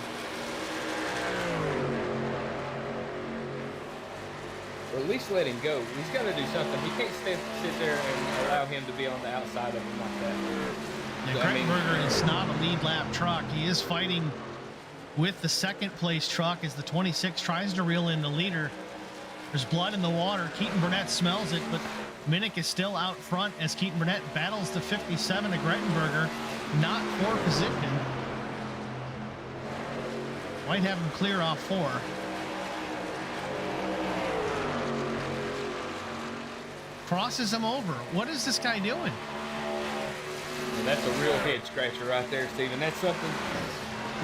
Speaker 3: Or at least let him go. He's got to do something. He can't sit there and allow him to be on the outside of him like that.
Speaker 1: Yeah, Grettenberger is not a lead lap truck. He is fighting with the second place truck as the 26 tries to reel in the leader. There's blood in the water. Keaton Burnett smells it, but Minnick is still out front as Keaton Burnett battles the 57 of Grettenberger, not for position. Might have him clear off 4. Crosses him over. What is this guy doing?
Speaker 3: And that's a real head scratcher right there, Steven. That's something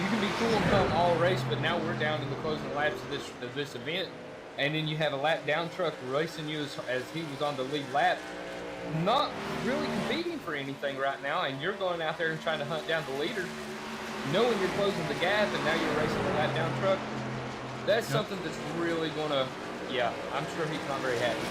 Speaker 3: you can be cool and come all race, but now we're down in the closing laps of this event, and then you have a lap down truck racing you as he was on the lead lap, not really competing for anything right now, and you're going out there and trying to hunt down the leader, knowing you're closing the gap, and now you're racing the lap down truck. That's something that's really gonna, yeah, I'm sure he's not very happy.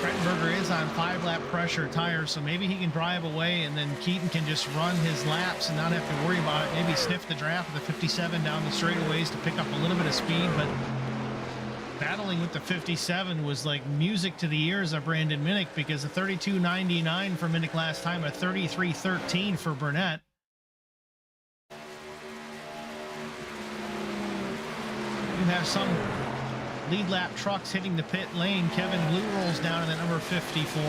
Speaker 1: Grettenberger is on 5-lap pressure tires, so maybe he can drive away and then Keaton can just run his laps and not have to worry about it. Maybe sniff the draft of the 57 down the straightaways to pick up a little bit of speed, but battling with the 57 was like music to the ears of Brandon Minnick, because a 32.99 for Minnick last time, a 33.13 for Burnett. You have some lead lap trucks hitting the pit lane. Kevin Blue rolls down in the number 54.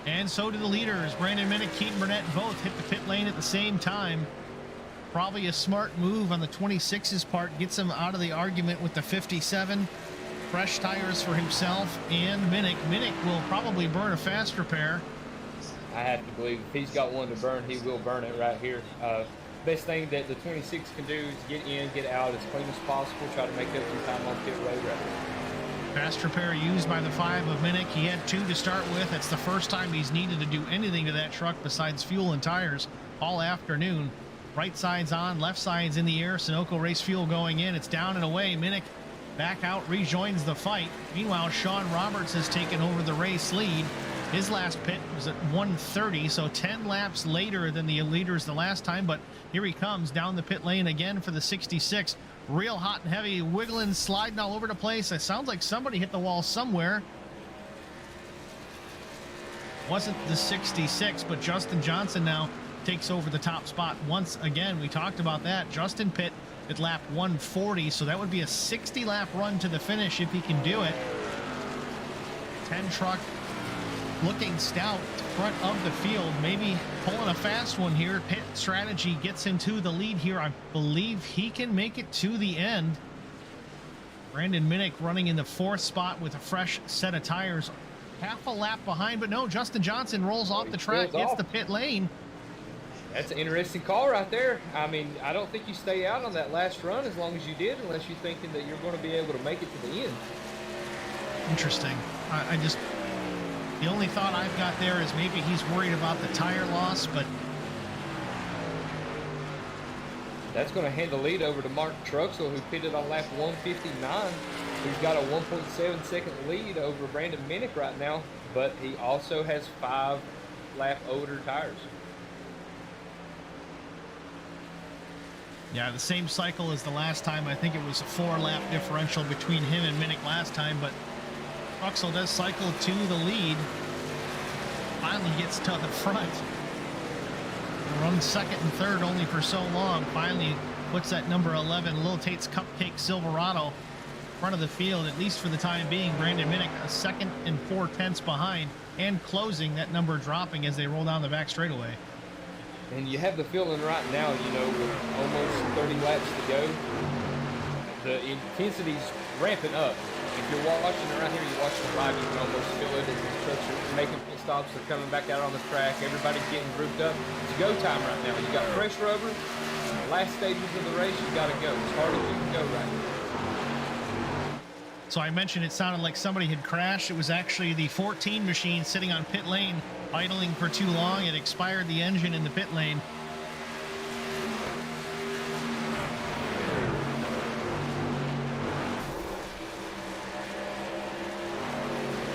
Speaker 1: And so do the leaders. Brandon Minnick, Keaton Burnett both hit the pit lane at the same time. Probably a smart move on the 26's part. Gets him out of the argument with the 57. Fresh tires for himself and Minnick. Minnick will probably burn a fast repair.
Speaker 3: I have to believe if he's got one to burn, he will burn it right here. Best thing that the 26 can do is get in, get out as clean as possible, try to make up some time on pit road right there.
Speaker 1: Fast repair used by the 5 of Minnick. He had 2 to start with. That's the first time he's needed to do anything to that truck besides fuel and tires all afternoon. Right side's on, left side's in the air. Sunoco race fuel going in. It's down and away. Minnick back out, rejoins the fight. Meanwhile, Sean Roberts has taken over the race lead. His last pit was at 1:30, so 10 laps later than the leaders the last time, but here he comes down the pit lane again for the 66. Real hot and heavy, wiggling, sliding all over the place. It sounds like somebody hit the wall somewhere. Wasn't the 66, but Justin Johnson now takes over the top spot once again. We talked about that. Justin pit at lap 140, so that would be a 60-lap run to the finish if he can do it. 10 truck looking stout front of the field, maybe pulling a fast one here. Pit strategy gets him to the lead here. I believe he can make it to the end. Brandon Minnick running in the 4th spot with a fresh set of tires, half a lap behind, but no, Justin Johnson rolls off the track, hits the pit lane.
Speaker 3: That's an interesting call right there. I mean, I don't think you stay out on that last run as long as you did, unless you're thinking that you're going to be able to make it to the end.
Speaker 1: Interesting. I just, the only thought I've got there is maybe he's worried about the tire loss, but
Speaker 3: that's going to hand the lead over to Mark Truxell, who pitted on lap 159. He's got a 1.7 second lead over Brandon Minnick right now, but he also has 5 lap older tires.
Speaker 1: yeah, the same cycle as the last time. I think it was a 4-lap differential between him and Minnick last time, but Truxell does cycle to the lead. Finally gets to the front. Run second and third only for so long. Finally puts that number 11 Lil Tate's Cupcake Silverado front of the field, at least for the time being. Brandon Minnick a 2nd and 4/10 behind, and closing that number dropping as they roll down the back straightaway.
Speaker 3: And you have the feeling right now, you know, with almost 30 laps to go, the intensity's ramping up. If you're watching it right here, you're watching it live, you can almost feel it as the trucks are making pit stops, they're coming back out on the track, everybody's getting grouped up. It's go time right now. You got pressure over, last stages of the race, you got to go as hard as you can go right now.
Speaker 1: So I mentioned it sounded like somebody had crashed. It was actually the 14 machine sitting on pit lane, idling for too long. It expired the engine in the pit lane.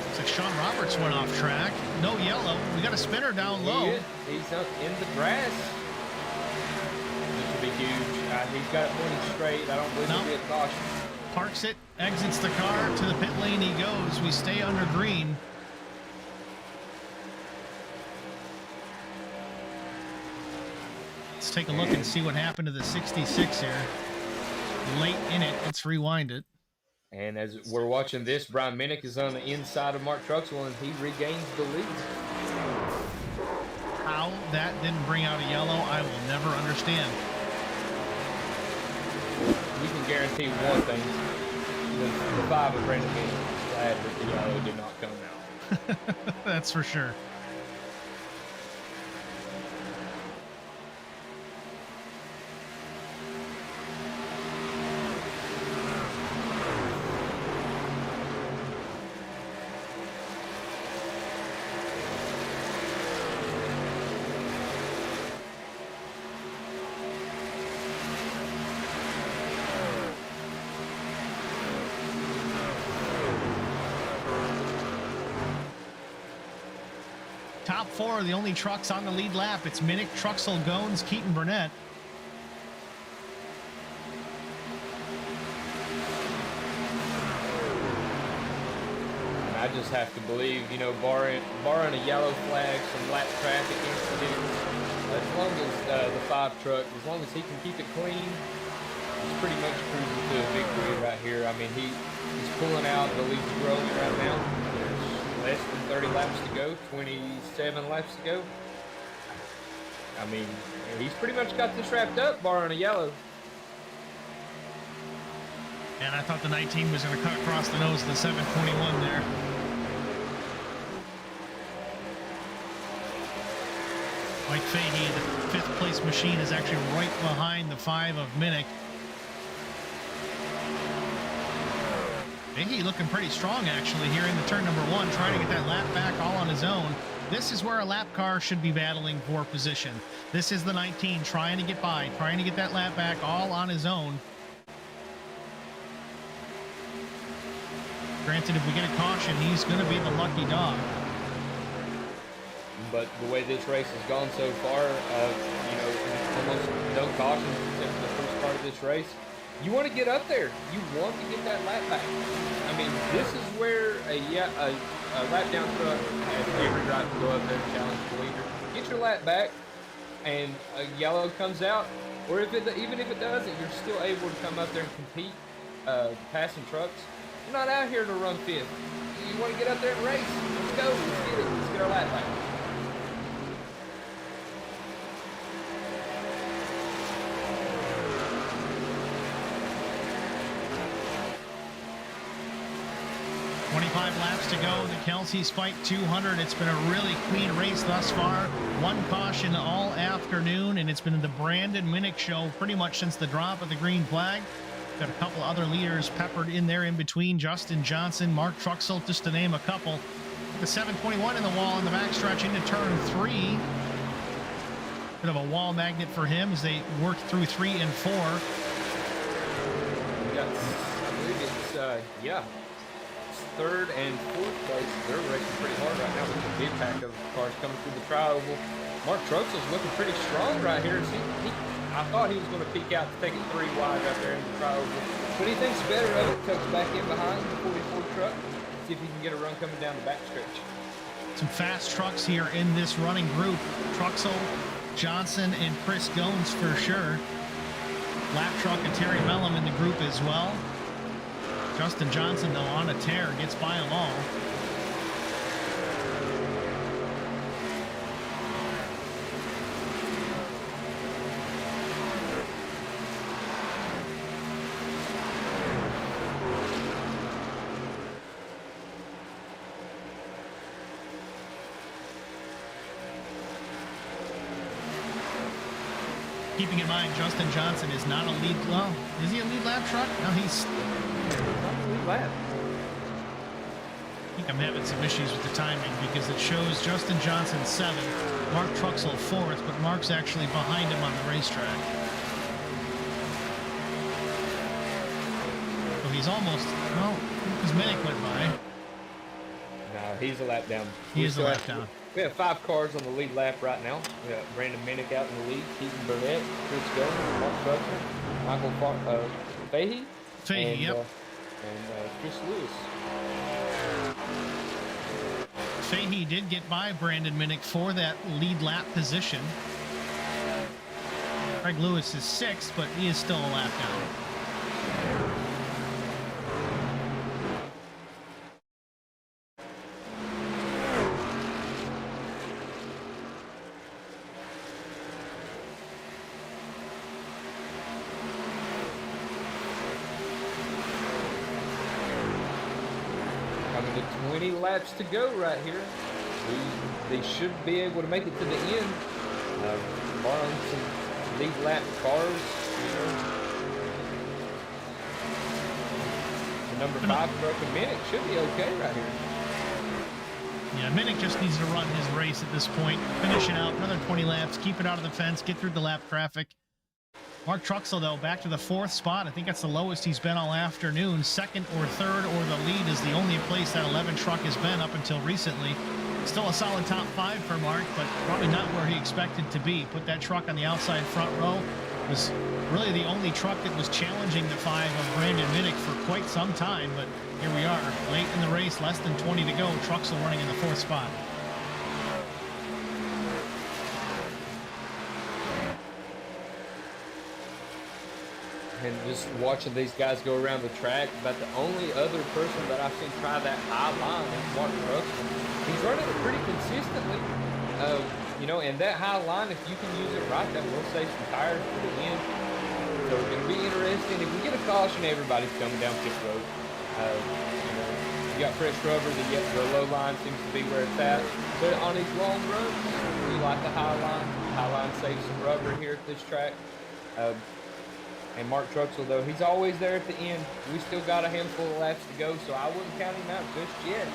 Speaker 1: Looks like Sean Roberts went off track. No yellow. We got a spinner down low.
Speaker 3: He's up in the grass. This will be huge. He's got it pointing straight. I don't believe he'll be a caution.
Speaker 1: Parks it, exits the car, to the pit lane he goes. We stay under green. Let's take a look and see what happened to the 66 here. Late in it, let's rewind it.
Speaker 3: And as we're watching this, Brian Minnick is on the inside of Mark Truxell, and he regains the lead.
Speaker 1: How that didn't bring out a yellow, I will never understand.
Speaker 3: We can guarantee one thing. The 5 of Brandon Minnick is glad that the yellow did not come out.
Speaker 1: That's for sure. Top 4 are the only trucks on the lead lap. It's Minnick, Truxell, Gones, Keaton, Burnett.
Speaker 3: And I just have to believe, you know, barring a yellow flag, some lap traffic incidents, as long as the 5 truck, as long as he can keep it clean, he's pretty much cruising to a victory right here. I mean, he's pulling out, the lead's growing right now. Less than 30 laps to go, 27 laps to go. I mean, he's pretty much got this wrapped up, barring a yellow.
Speaker 1: And I thought the 19 was going to cut across the nose of the 721 there. Mike Fahey, the 5th place machine, is actually right behind the 5 of Minnick. Fahey looking pretty strong, actually, here in the turn number 1, trying to get that lap back all on his own. This is where a lap car should be battling for position. This is the 19 trying to get by, trying to get that lap back all on his own. Granted, if we get a caution, he's going to be the lucky dog.
Speaker 3: But the way this race has gone so far, you know, almost no cautions except for the first part of this race. You want to get up there. You want to get that lap back. I mean, this is where a lap down truck has every right to go up there and challenge the leader. Get your lap back, and a yellow comes out, or even if it doesn't, you're still able to come up there and compete passing trucks. You're not out here to run 5th. You want to get up there and race. Let's go. Let's get it. Let's get our lap back.
Speaker 1: Laps to go. The Kelsies fight 200. It's been a really clean race thus far. One caution all afternoon, and it's been the Brandon Minnick show pretty much since the drop of the green flag. Got a couple other leaders peppered in there in between. Justin Johnson, Mark Truxell, just to name a couple. The 721 in the wall in the backstretch into turn 3. Bit of a wall magnet for him as they work through 3 and 4.
Speaker 3: I believe it's, yeah. Third and fourth place. They're racing pretty hard right now with the big pack of cars coming through the tri-oval. Mark Truxell's looking pretty strong right here. I thought he was going to peek out to take it 3 wide right there in the tri-oval, but he thinks better of it. Tucks back in behind the 44 truck. See if he can get a run coming down the backstretch.
Speaker 1: Some fast trucks here in this running group. Truxell, Johnson, and Chris Goins for sure. Lap truck and Terry Mellum in the group as well. Justin Johnson, though, on a tear, gets by them all. Keeping in mind, Justin Johnson is not a lead. Well, is he a lead lap truck? No, he's.
Speaker 3: Lap.
Speaker 1: I think I'm having some issues with the timing because it shows Justin Johnson 7th, Mark Truxell 4th, but Mark's actually behind him on the racetrack. So he's almost, well, because Minnick went by.
Speaker 3: No, he's a lap down.
Speaker 1: He is a lap down.
Speaker 3: We have 5 cars on the lead lap right now. We got Brandon Minnick out in the lead, Keaton Burnett, Chris Goins, Mark Truxell, Michael Fahey.
Speaker 1: Fahey, yep.
Speaker 3: And Chris Lewis.
Speaker 1: Fahey did get by Brandon Minnick for that lead lap position. Craig Lewis is 6th, but he is still a lap down.
Speaker 3: Coming to 20 laps to go right here. They should be able to make it to the end. Borrowing some lead lap cars, you know. The number 5 broken Minnick should be okay right here.
Speaker 1: Yeah, Minnick just needs to run his race at this point. Finish it out, another 20 laps, keep it out of the fence, get through the lap traffic. Mark Truxell, though, back to the 4th spot. I think that's the lowest he's been all afternoon. 2nd or 3rd or the lead is the only place that 11 truck has been up until recently. Still a solid top 5 for Mark, but probably not where he expected to be. Put that truck on the outside front row. Was really the only truck that was challenging the 5 of Brandon Minnick for quite some time, but here we are, late in the race, less than 20 to go. Truxell running in the 4th spot.
Speaker 3: And just watching these guys go around the track, about the only other person that I've seen try that high line is Mark Truxell. He's running it pretty consistently, you know, and that high line, if you can use it right, that will save some tires for the end. So it's going to be interesting. If we get a caution, everybody's coming down pit road. You know, you got fresh rubber, the low line seems to be where it's at. But on these long runs, we like the high line. High line saves some rubber here at this track. And Mark Truxell, though, he's always there at the end. We still got a handful of laps to go, so I wouldn't count him out just yet.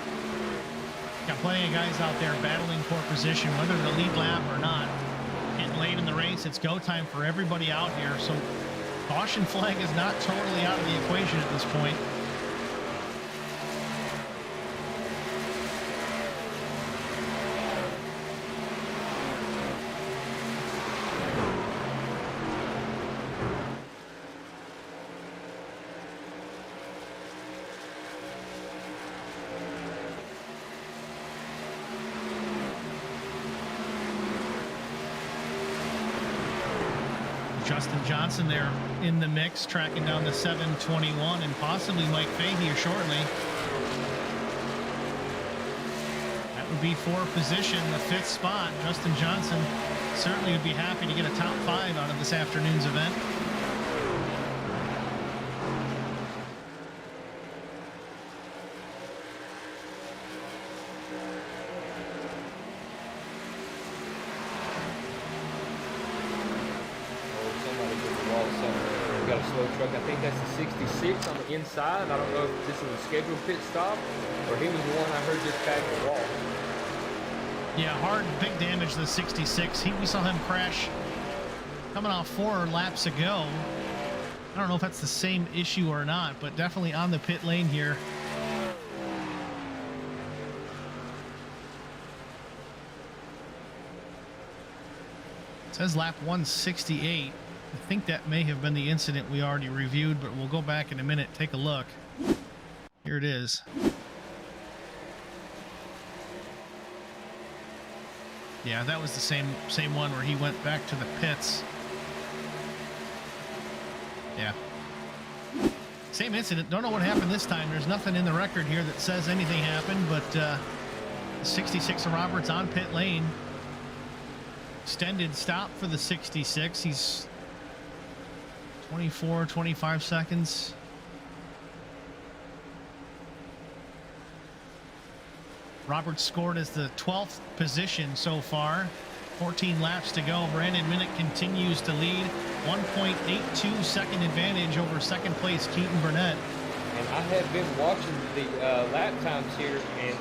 Speaker 1: Got plenty of guys out there battling for position, whether the lead lap or not. Getting late in the race, it's go time for everybody out here. So caution flag is not totally out of the equation at this point. Justin Johnson there in the mix, tracking down the 721, and possibly Mike Fahey shortly. that would be for position, the 5th spot. Justin Johnson certainly would be happy to get a top 5 out of this afternoon's event.
Speaker 3: Got a slow truck. I think that's the 66 on the inside. I don't know if this is a scheduled pit stop or he was the one I heard just tag the wall.
Speaker 1: Yeah, hard, big damage to the 66. We saw him crash coming off 4 laps ago. I don't know if that's the same issue or not, but definitely on the pit lane here. It says lap 168. I think that may have been the incident we already reviewed, but we'll go back in a minute, take a look. Here it is. Yeah, that was the same one where he went back to the pits. Yeah. Same incident. Don't know what happened this time. There's nothing in the record here that says anything happened, but 66 of Roberts on pit lane. Extended stop for the 66. He's 25 seconds. Roberts scored as the 12th position so far. 14 laps to go. Brandon Minnick continues to lead. 1.82 second advantage over second place Keaton Burnett.
Speaker 3: And I have been watching the lap times here, and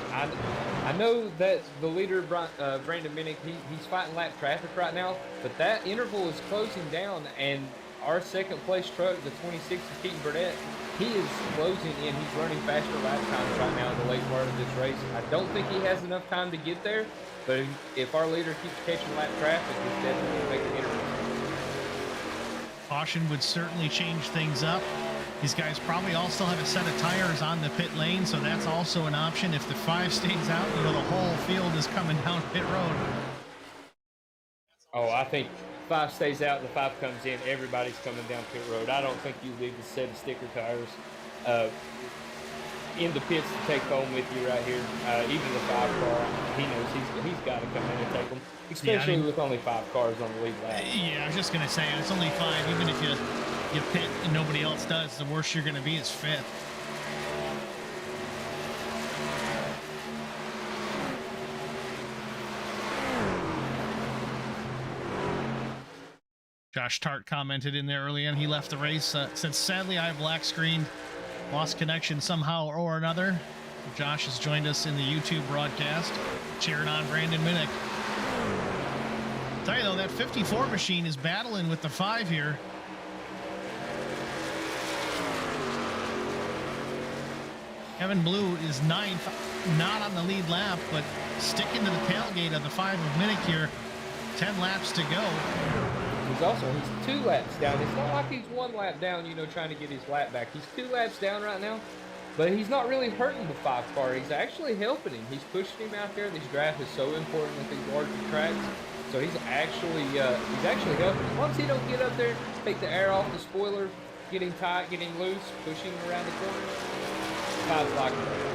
Speaker 3: I know that the leader, Brandon Minnick, he's fighting lap traffic right now, but that interval is closing down, and our second place truck, the 26 of Keaton Burnett, he is closing in. He's running faster lap times right now in the late part of this race. I don't think he has enough time to get there, but if our leader keeps catching lap traffic, he's definitely going to make the interval.
Speaker 1: Caution would certainly change things up. These guys probably all still have a set of tires on the pit lane, so that's also an option. If the 5 stays out, you know, the whole field is coming down pit road.
Speaker 3: Oh, I think 5 stays out, the 5 comes in, everybody's coming down pit road. I don't think you leave the set of sticker tires in the pits to take home with you right here. Even the 5 car, he knows he's got to come in and take them, especially with only 5 cars on the lead lap.
Speaker 1: Yeah, I was just going to say, it's only 5. Even if you pit and nobody else does, the worst you're going to be is 5th. Josh Tart commented in there early on. He left the race. Said, sadly, I black screened, lost connection somehow or another. Josh has joined us in the YouTube broadcast, cheering on Brandon Minnick. Tell you though, that 54 machine is battling with the 5 here. Kevin Blue is 9th, not on the lead lap, but sticking to the tailgate of the 5 of Minnick here. 10 laps to go.
Speaker 3: He's 2 laps down. It's not like he's 1 lap down, you know, trying to get his lap back. He's 2 laps down right now, but he's not really hurting the 5 car. He's actually helping him. He's pushing him out there. This draft is so important with these larger tracks. So he's actually helping. As long as he don't get up there, take the air off the spoiler, get him tight, get him loose, push him around the corner. 5's like that.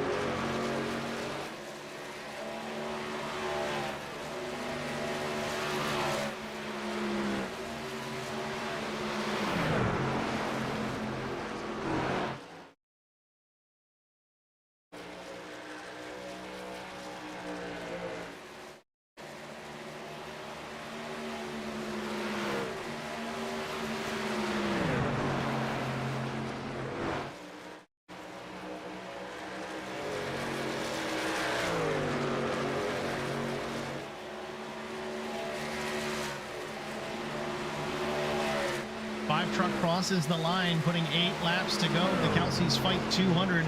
Speaker 1: Truck crosses the line, putting 8 laps to go. The Kelsies fight 200.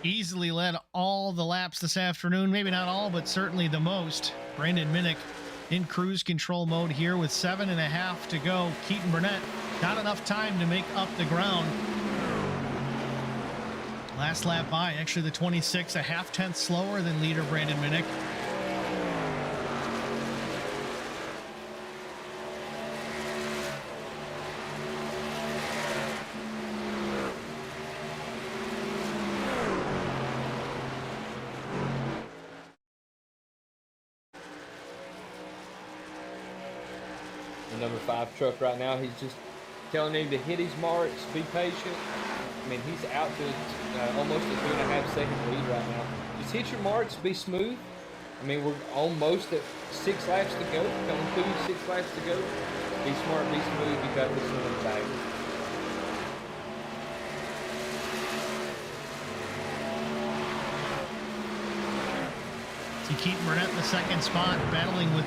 Speaker 1: Easily led all the laps this afternoon. Maybe not all, but certainly the most. Brandon Minnick in cruise control mode here with 7.5 to go. Keaton Burnett, not enough time to make up the ground. Last lap by, actually the 26, a half-tenth slower than leader Brandon Minnick.
Speaker 3: number 5 truck right now. He's just telling him to hit his marks, be patient. I mean, he's out to almost a 2.5-second lead right now. Just hit your marks, be smooth. I mean, we're almost at 6 laps to go, coming through 6 laps to go. Be smart, be smooth, you got this in the bag.
Speaker 1: See Keaton Burnett in the second spot, battling with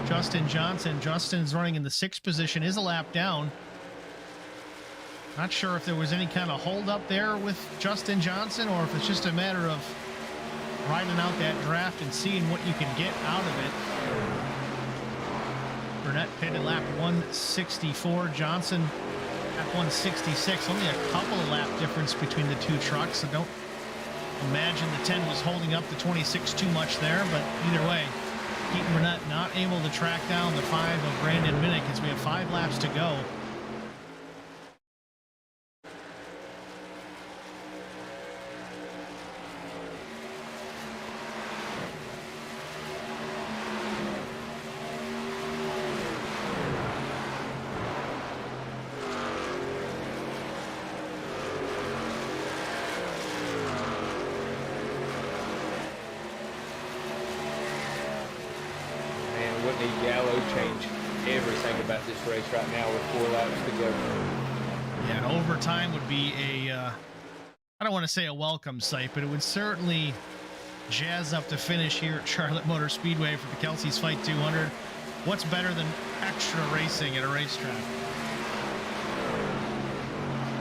Speaker 1: Justin Johnson. Justin's running in the 6th position, is a lap down. Not sure if there was any kind of hold up there with Justin Johnson, or if it's just a matter of riding out that draft and seeing what you can get out of it. Burnett pitted lap 164, Johnson at 166. Only a couple of lap difference between the two trucks, so don't imagine the 10 was holding up the 26 too much there, but either way, Keaton Burnett not able to track down the 5 of Brandon Minnick as we have 5 laps to go.
Speaker 3: Change everything about this race right now with 4 laps to go.
Speaker 1: Yeah, overtime would be a, I don't want to say a welcome sight, but it would certainly jazz up the finish here at Charlotte Motor Speedway for the Kelsie's Fight 200. What's better than extra racing at a racetrack?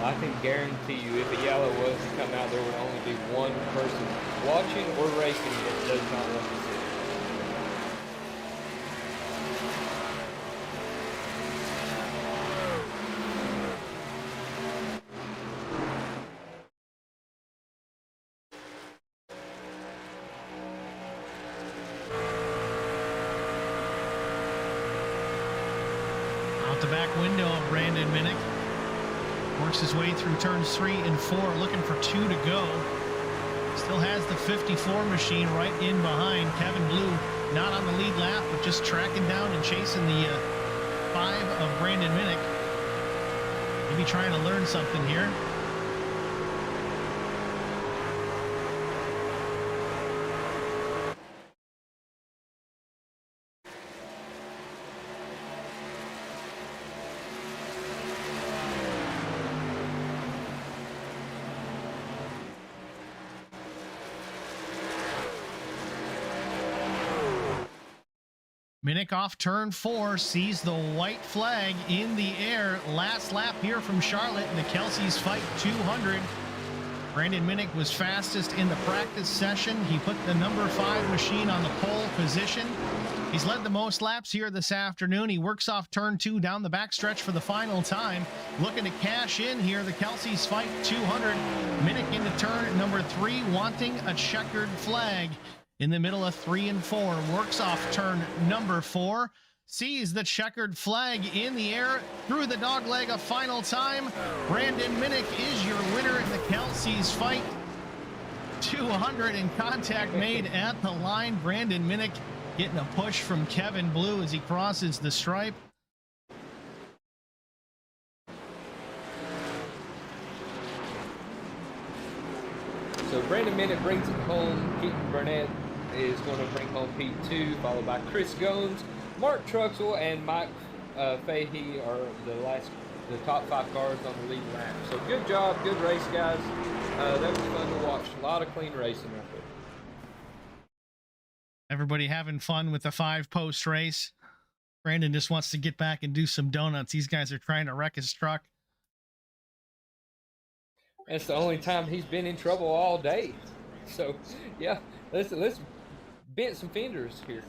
Speaker 3: I can guarantee you, if a yellow was to come out, there would only be one person watching or racing that does not want to see it.
Speaker 1: The back window of Brandon Minnick works his way through turns 3 and 4, looking for 2 to go. Still has the 54 machine right in behind. Kevin Blue not on the lead lap, but just tracking down and chasing the 5 of Brandon Minnick. Maybe trying to learn something here. Minnick off turn 4, sees the white flag in the air. Last lap here from Charlotte in the Kelsie's Fight 200. Brandon Minnick was fastest in the practice session. He put the number 5 machine on the pole position. He's led the most laps here this afternoon. He works off turn 2 down the backstretch for the final time. Looking to cash in here, the Kelsie's Fight 200. Minnick into turn number 3, wanting a checkered flag. In the middle of 3 and 4, works off turn number 4, sees the checkered flag in the air, through the dogleg a final time. Brandon Minnick is your winner in the Kelsie's Fight 200, and contact made at the line. Brandon Minnick getting a push from Kevin Blue as he crosses the stripe.
Speaker 3: So Brandon Minnick brings it home. Keaton Burnett is going to bring home P2, followed by Chris Goins, Mark Truxell, and Mike Fahey are the top 5 cars on the lead lap. So good job, good race, guys. That was fun to watch. A lot of clean racing out there.
Speaker 1: Everybody having fun with the 5-post race. Brandon just wants to get back and do some donuts. These guys are trying to wreck his truck.
Speaker 3: That's the only time he's been in trouble all day. So, yeah, let's bent some fenders here.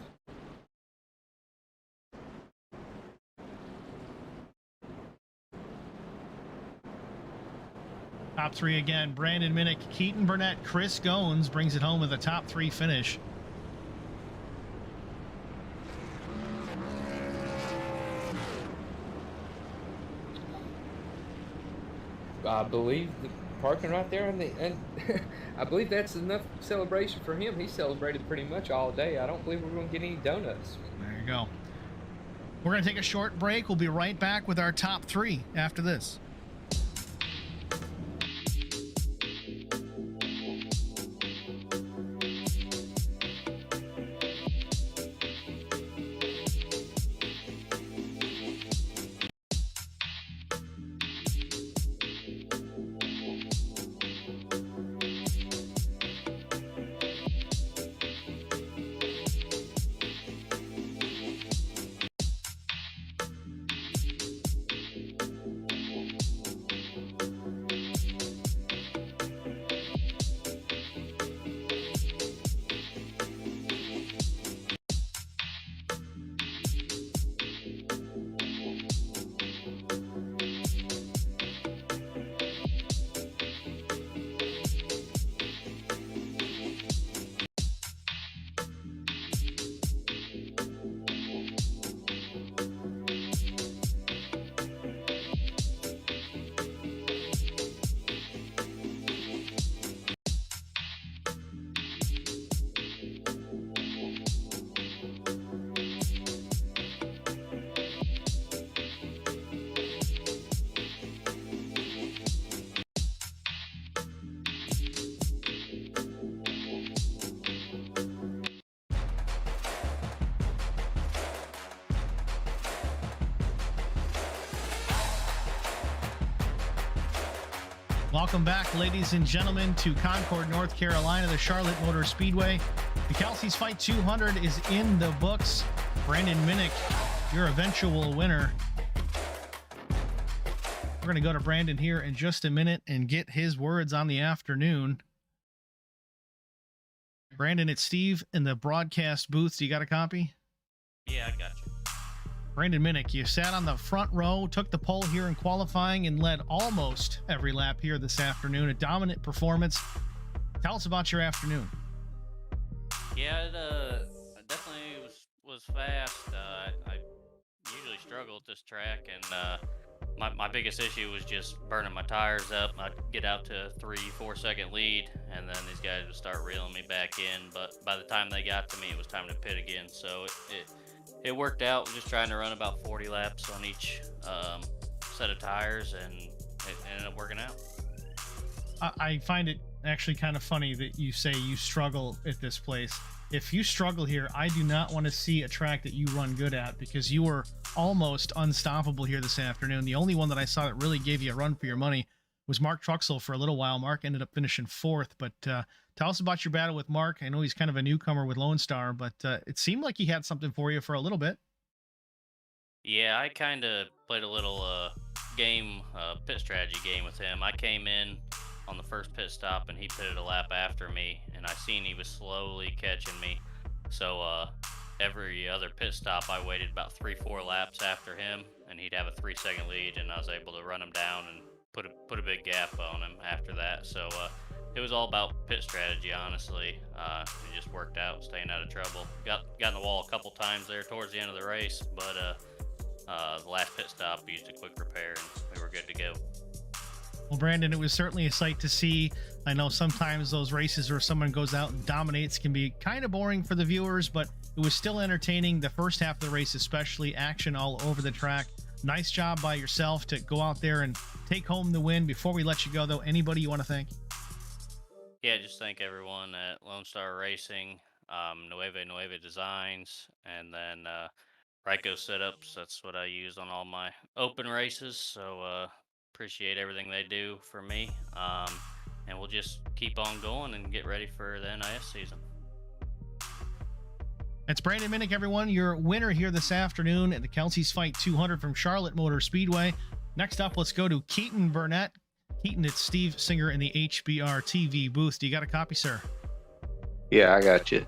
Speaker 1: Top 3 again. Brandon Minnick, Keaton Burnett, Chris Goins brings it home with a top 3 finish.
Speaker 3: I believe the parking right there, and I believe that's enough celebration for him. He celebrated pretty much all day. I don't believe we're going to get any donuts.
Speaker 1: There you go. We're going to take a short break. We'll be right back with our top 3 after this. Welcome back, ladies and gentlemen, to Concord, North Carolina, the Charlotte Motor Speedway. The Kelsie's Fight 200 is in the books. Brandon Minnick, your eventual winner. We're going to go to Brandon here in just a minute and get his words on the afternoon. Brandon, it's Steve in the broadcast booth. Do you got a copy?
Speaker 5: Yeah, I got you.
Speaker 1: Brandon Minnick, you sat on the front row, took the pole here in qualifying, and led almost every lap here this afternoon. A dominant performance. Tell us about your afternoon.
Speaker 5: Yeah, it definitely was fast. I usually struggle at this track, and my biggest issue was just burning my tires up. I'd get out to a 3-4 second lead, and then these guys would start reeling me back in. But by the time they got to me, it was time to pit again. So it worked out. Just trying to run about 40 laps on each set of tires, and it ended up working out.
Speaker 1: I find it actually kind of funny that you say you struggle at this place. If you struggle here, I do not want to see a track that you run good at, because you were almost unstoppable here this afternoon. The only one that I saw that really gave you a run for your money was Mark Truxell for a little while. Mark ended up finishing 4th, but tell us about your battle with Mark. I know he's kind of a newcomer with Lonestar, but it seemed like he had something for you for a little bit.
Speaker 5: Yeah, I kind of played a little pit strategy game with him. I came in on the first pit stop, and he pitted a lap after me, and I seen he was slowly catching me. So every other pit stop, I waited about 3-4 laps after him, and he'd have a 3-second lead, and I was able to run him down and put a big gap on him after that. So it was all about pit strategy, honestly. It just worked out, staying out of trouble. Got in the wall a couple times there towards the end of the race, but the last pit stop used a quick repair, and we were good to go.
Speaker 1: Well, Brandon, it was certainly a sight to see. I know sometimes those races where someone goes out and dominates can be kind of boring for the viewers, but it was still entertaining. The first half of the race, especially, action all over the track. Nice job by yourself to go out there and take home the win. Before we let you go, though, anybody you want to thank?
Speaker 5: Yeah, just thank everyone at Lonestar Racing, Nueve Designs, and then Ryko Setups. That's what I use on all my open races. So appreciate everything they do for me. And we'll just keep on going and get ready for the NIS season.
Speaker 1: It's Brandon Minnick, everyone, your winner here this afternoon at the Kelsie's Fight 200 from Charlotte Motor Speedway. Next up, let's go to Keaton Burnett. Keaton, it's Steve Singer in the HBR TV booth. Do you got a copy, sir?
Speaker 6: Yeah, I got you.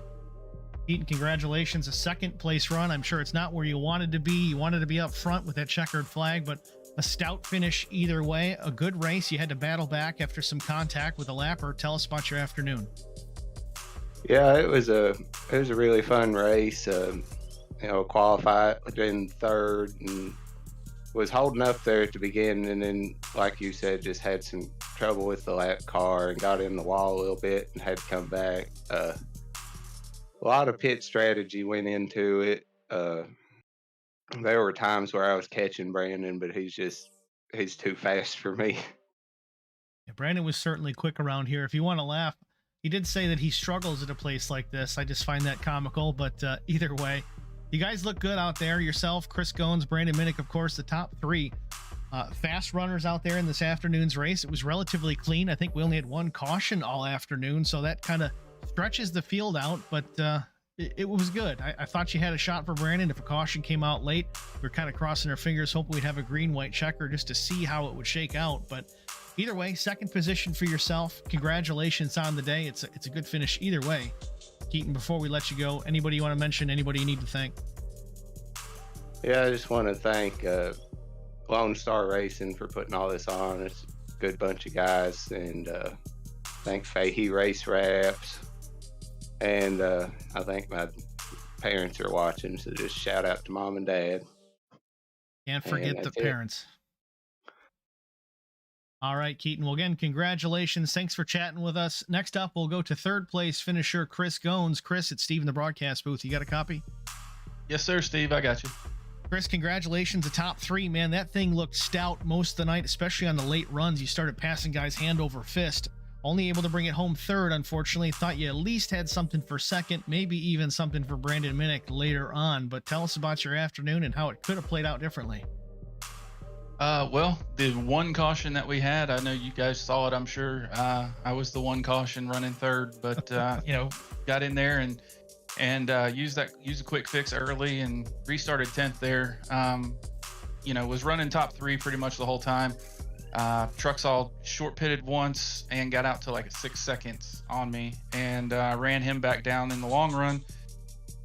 Speaker 1: Keaton, congratulations. A second place run. I'm sure it's not where you wanted to be. You wanted to be up front with that checkered flag, but a stout finish either way. A good race. You had to battle back after some contact with a lapper. Tell us about your afternoon.
Speaker 6: Yeah, it was a really fun race. Qualified in third and was holding up there at the beginning, and then, like you said, just had some trouble with the lap car and got in the wall a little bit and had to come back. A lot of pit strategy went into it. there were times where I was catching Brandon, but he's too fast for me.
Speaker 1: Yeah, Brandon was certainly quick around here. If you want to laugh, he did say that he struggles at a place like this. I just find that comical, but either way, you guys look good out there. Yourself, Chris Goins, Brandon Minnick, of course, the top three fast runners out there in this afternoon's race. It was relatively clean. I think we only had one caution all afternoon, so that kind of stretches the field out, but it was good. I thought you had a shot for Brandon. If a caution came out late, we are kind of crossing our fingers, hoping we'd have a green-white checker just to see how it would shake out, but either way, second position for yourself. Congratulations on the day. It's a good finish either way. Keaton, before we let you go, anybody you want to mention, anybody you need to thank?
Speaker 6: Yeah, I just want to thank Lonestar Racing for putting all this on. It's a good bunch of guys, and thank Fahey Race Wraps. And I think my parents are watching, so just shout out to Mom and Dad.
Speaker 1: Can't forget the parents. All right, Keaton. Well, again, congratulations. Thanks for chatting with us. Next up, we'll go to third place finisher Chris Goins. Chris, it's Steve in the broadcast booth. You got a copy?
Speaker 7: Yes, sir, Steve. I got you.
Speaker 1: Chris, congratulations. The top three, man. That thing looked stout most of the night, especially on the late runs. You started passing guys hand over fist. Only able to bring it home third, unfortunately. Thought you at least had something for second, maybe even something for Brandon Minnick later on. But tell us about your afternoon and how it could have played out differently.
Speaker 7: Well, the one caution that we had, I know you guys saw it, I'm sure. I was the one caution running third, but got in there and used a quick fix early and restarted 10th there. Was running top three pretty much the whole time. Trucks all short pitted once and got out to like 6 seconds on me, and ran him back down in the long run.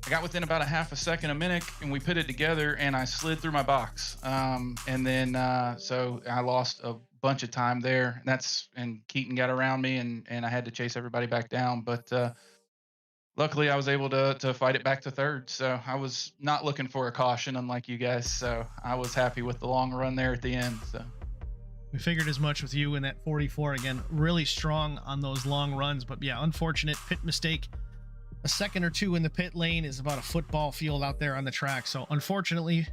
Speaker 7: I got within about a half a second a minute, and we pitted together, and I slid through my box. So I lost a bunch of time there. And Keaton got around me, and I had to chase everybody back down. But luckily, I was able to fight it back to third. So I was not looking for a caution, unlike you guys. So I was happy with the long run there at the end. So
Speaker 1: we figured as much with you in that 44. Again, really strong on those long runs. But yeah, unfortunate pit mistake. A second or two in the pit lane is about a football field out there on the track. So unfortunately,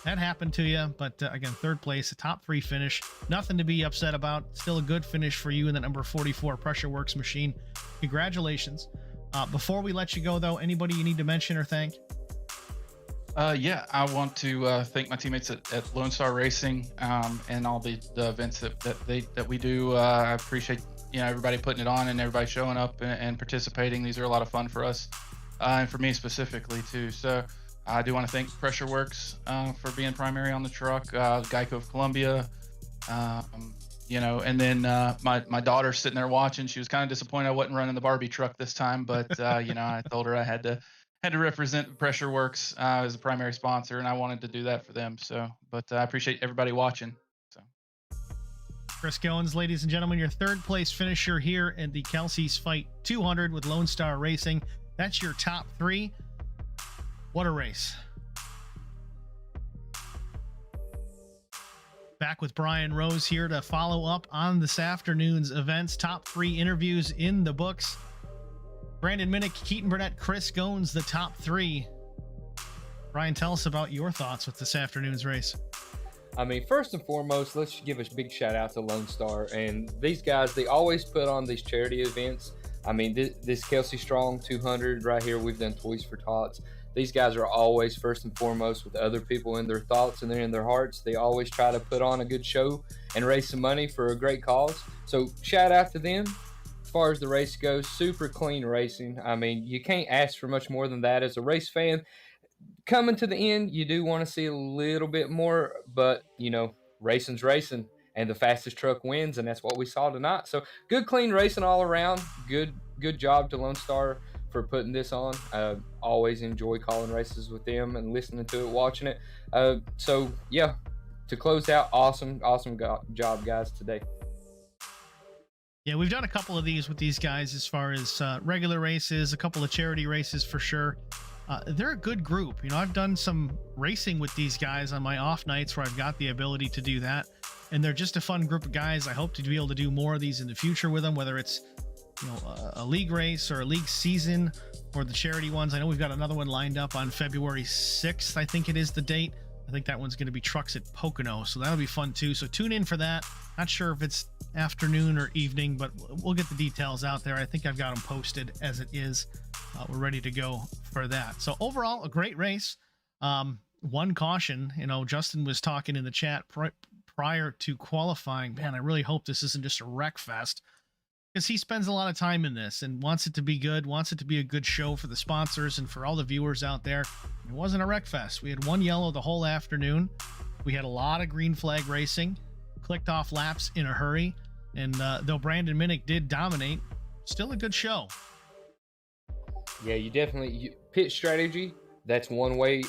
Speaker 1: that happened to you. But again, third place, a top three finish. Nothing to be upset about. Still a good finish for you in the number 44 Pressure Works machine. Congratulations. Before we let you go, though, anybody you need to mention or thank?
Speaker 7: Yeah, I want to thank my teammates at Lonestar Racing and all the events that we do. I appreciate everybody putting it on and everybody showing up and participating. These are a lot of fun for us and for me specifically too. So I do want to thank Pressure Works for being primary on the truck, Geico of Columbia, and then my daughter's sitting there watching. She was kind of disappointed I wasn't running the Barbie truck this time, but I told her I had to represent Pressure Works as a primary sponsor, and I wanted to do that for them. So, but I appreciate everybody watching.
Speaker 1: Chris Goins, ladies and gentlemen, your third place finisher here in the Kelsie's Fight 200 with Lonestar Racing. That's your top three. What a race. Back with Brian Rose here to follow up on this afternoon's events. Top three interviews in the books. Brandon Minnick, Keaton Burnett, Chris Goins, the top three. Brian, tell us about your thoughts with this afternoon's race.
Speaker 3: I mean, first and foremost, let's give a big shout out to Lonestar. And these guys, they always put on these charity events. I mean, this Kelsie Strong 200 right here, we've done Toys for Tots. These guys are always first and foremost with other people in their thoughts and they're in their hearts. They always try to put on a good show and raise some money for a great cause. So shout out to them. As far as the race goes, super clean racing. I mean, you can't ask for much more than that as a race fan. Coming to the end, you do want to see a little bit more, but racing's racing and the fastest truck wins, and that's what we saw tonight. So good, clean racing all around. Good job to Lonestar for putting this on. Always enjoy calling races with them and listening to it, watching it. So yeah, to close out, awesome job, guys, today.
Speaker 1: Yeah, we've done a couple of these with these guys as far as regular races, a couple of charity races for sure. They're a good group. I've done some racing with these guys on my off nights where I've got the ability to do that. And they're just a fun group of guys. I hope to be able to do more of these in the future with them, whether it's, a league race or a league season or the charity ones. I know we've got another one lined up on February 6th. I think it is the date. I think that one's going to be Trucks at Pocono, so that'll be fun too. So tune in for that. Not sure if it's afternoon or evening, but we'll get the details out there. I think I've got them posted as it is. We're ready to go for that. So overall, a great race. One caution, Justin was talking in the chat prior to qualifying. Man, I really hope this isn't just a wreck fest, because he spends a lot of time in this and wants it to be good, wants it to be a good show for the sponsors and for all the viewers out there. It wasn't a wreck fest. We had one yellow the whole afternoon. We had a lot of green flag racing, clicked off laps in a hurry. And though Brandon Minnick did dominate, still a good show.
Speaker 3: Yeah, you definitely pit strategy. That's one way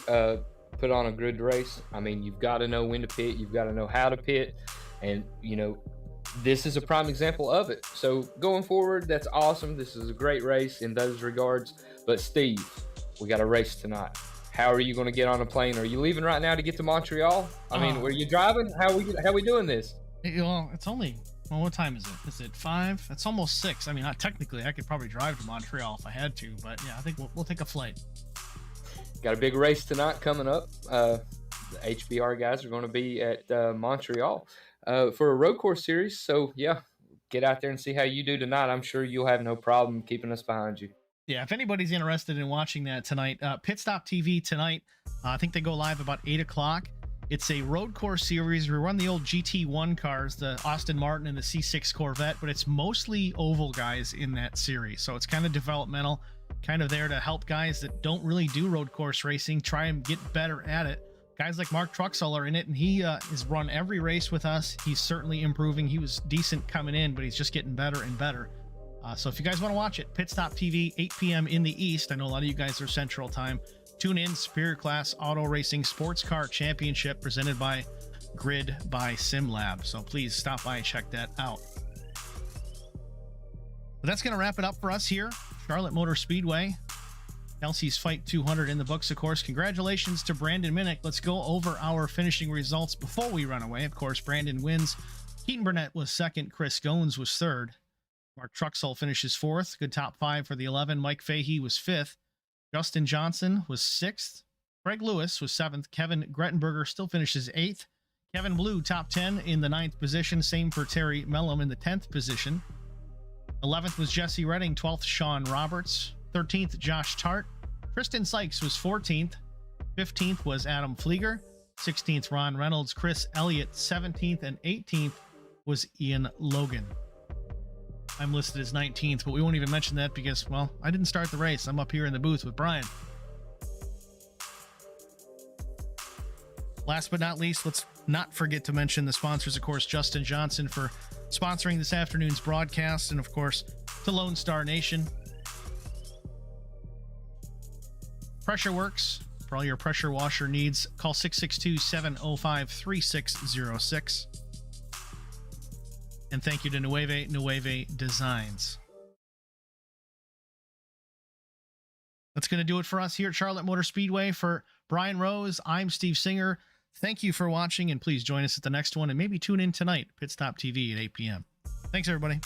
Speaker 3: put on a good race. I mean, you've got to know when to pit. You've got to know how to pit. And, this is a prime example of it. So going forward, that's awesome. This is a great race in those regards. But Steve, we got a race tonight. How are you going to get on a plane? Are you leaving right now to get to Montreal? I mean, were you driving? How we doing this?
Speaker 1: Well, it's only, what time is it? Is it 5? It's almost 6. I mean, technically, I could probably drive to Montreal if I had to, but yeah, I think we'll take a flight.
Speaker 3: Got a big race tonight coming up. The HBR guys are going to be at Montreal for a road course series. So yeah, get out there and see how you do tonight. I'm sure you'll have no problem keeping us behind you.
Speaker 1: Yeah, if anybody's interested in watching that tonight, Pit Stop TV tonight, I think they go live about 8 o'clock. It's a road course series. We run the old GT1 cars, the Austin Martin and the C6 Corvette, but it's mostly oval guys in that series. So it's kind of developmental, kind of there to help guys that don't really do road course racing try and get better at it. Guys like Mark Truxell are in it, and he has run every race with us. He's certainly improving. He was decent coming in, but he's just getting better and better. So if you guys want to watch it, Pit Stop TV, 8 p.m. in the East. I know a lot of you guys are Central Time. Tune in. Superior Class Auto Racing Sports Car Championship presented by Grid by SimLab. So please stop by and check that out. But that's going to wrap it up for us here. Charlotte Motor Speedway. Kelsey's Fight 200 in the books, of course. Congratulations to Brandon Minnick. Let's go over our finishing results before we run away. Of course, Brandon wins. Keaton Burnett was second. Chris Goins was third. Mark Truxell finishes fourth. Good top 5 for the 11. Mike Fahey was 5th. Justin Johnson was 6th. Greg Lewis was 7th. Kevin Grettenberger still finishes 8th. Kevin Blue, top 10 in the 9th position. Same for Terry Mellum in the 10th position. 11th was Jesse Redding. 12th, Sean Roberts. 13th, Josh Tart. Tristan Sykes was 14th. 15th was Adam Flieger. 16th, Ron Reynolds. Chris Elliott, 17th. And 18th was Ian Logan. I'm listed as 19th, but we won't even mention that because, well, I didn't start the race. I'm up here in the booth with Brian. Last but not least, let's not forget to mention the sponsors, of course, Justin Johnson for sponsoring this afternoon's broadcast, and of course, to Lonestar Nation. Pressure Works, for all your pressure washer needs, call 662-705-3606. And thank you to Nueve Designs. That's going to do it for us here at Charlotte Motor Speedway. For Brian Rose, I'm Steve Singer. Thank you for watching, and please join us at the next one, and maybe tune in tonight, Pit Stop TV at 8 p.m. Thanks, everybody.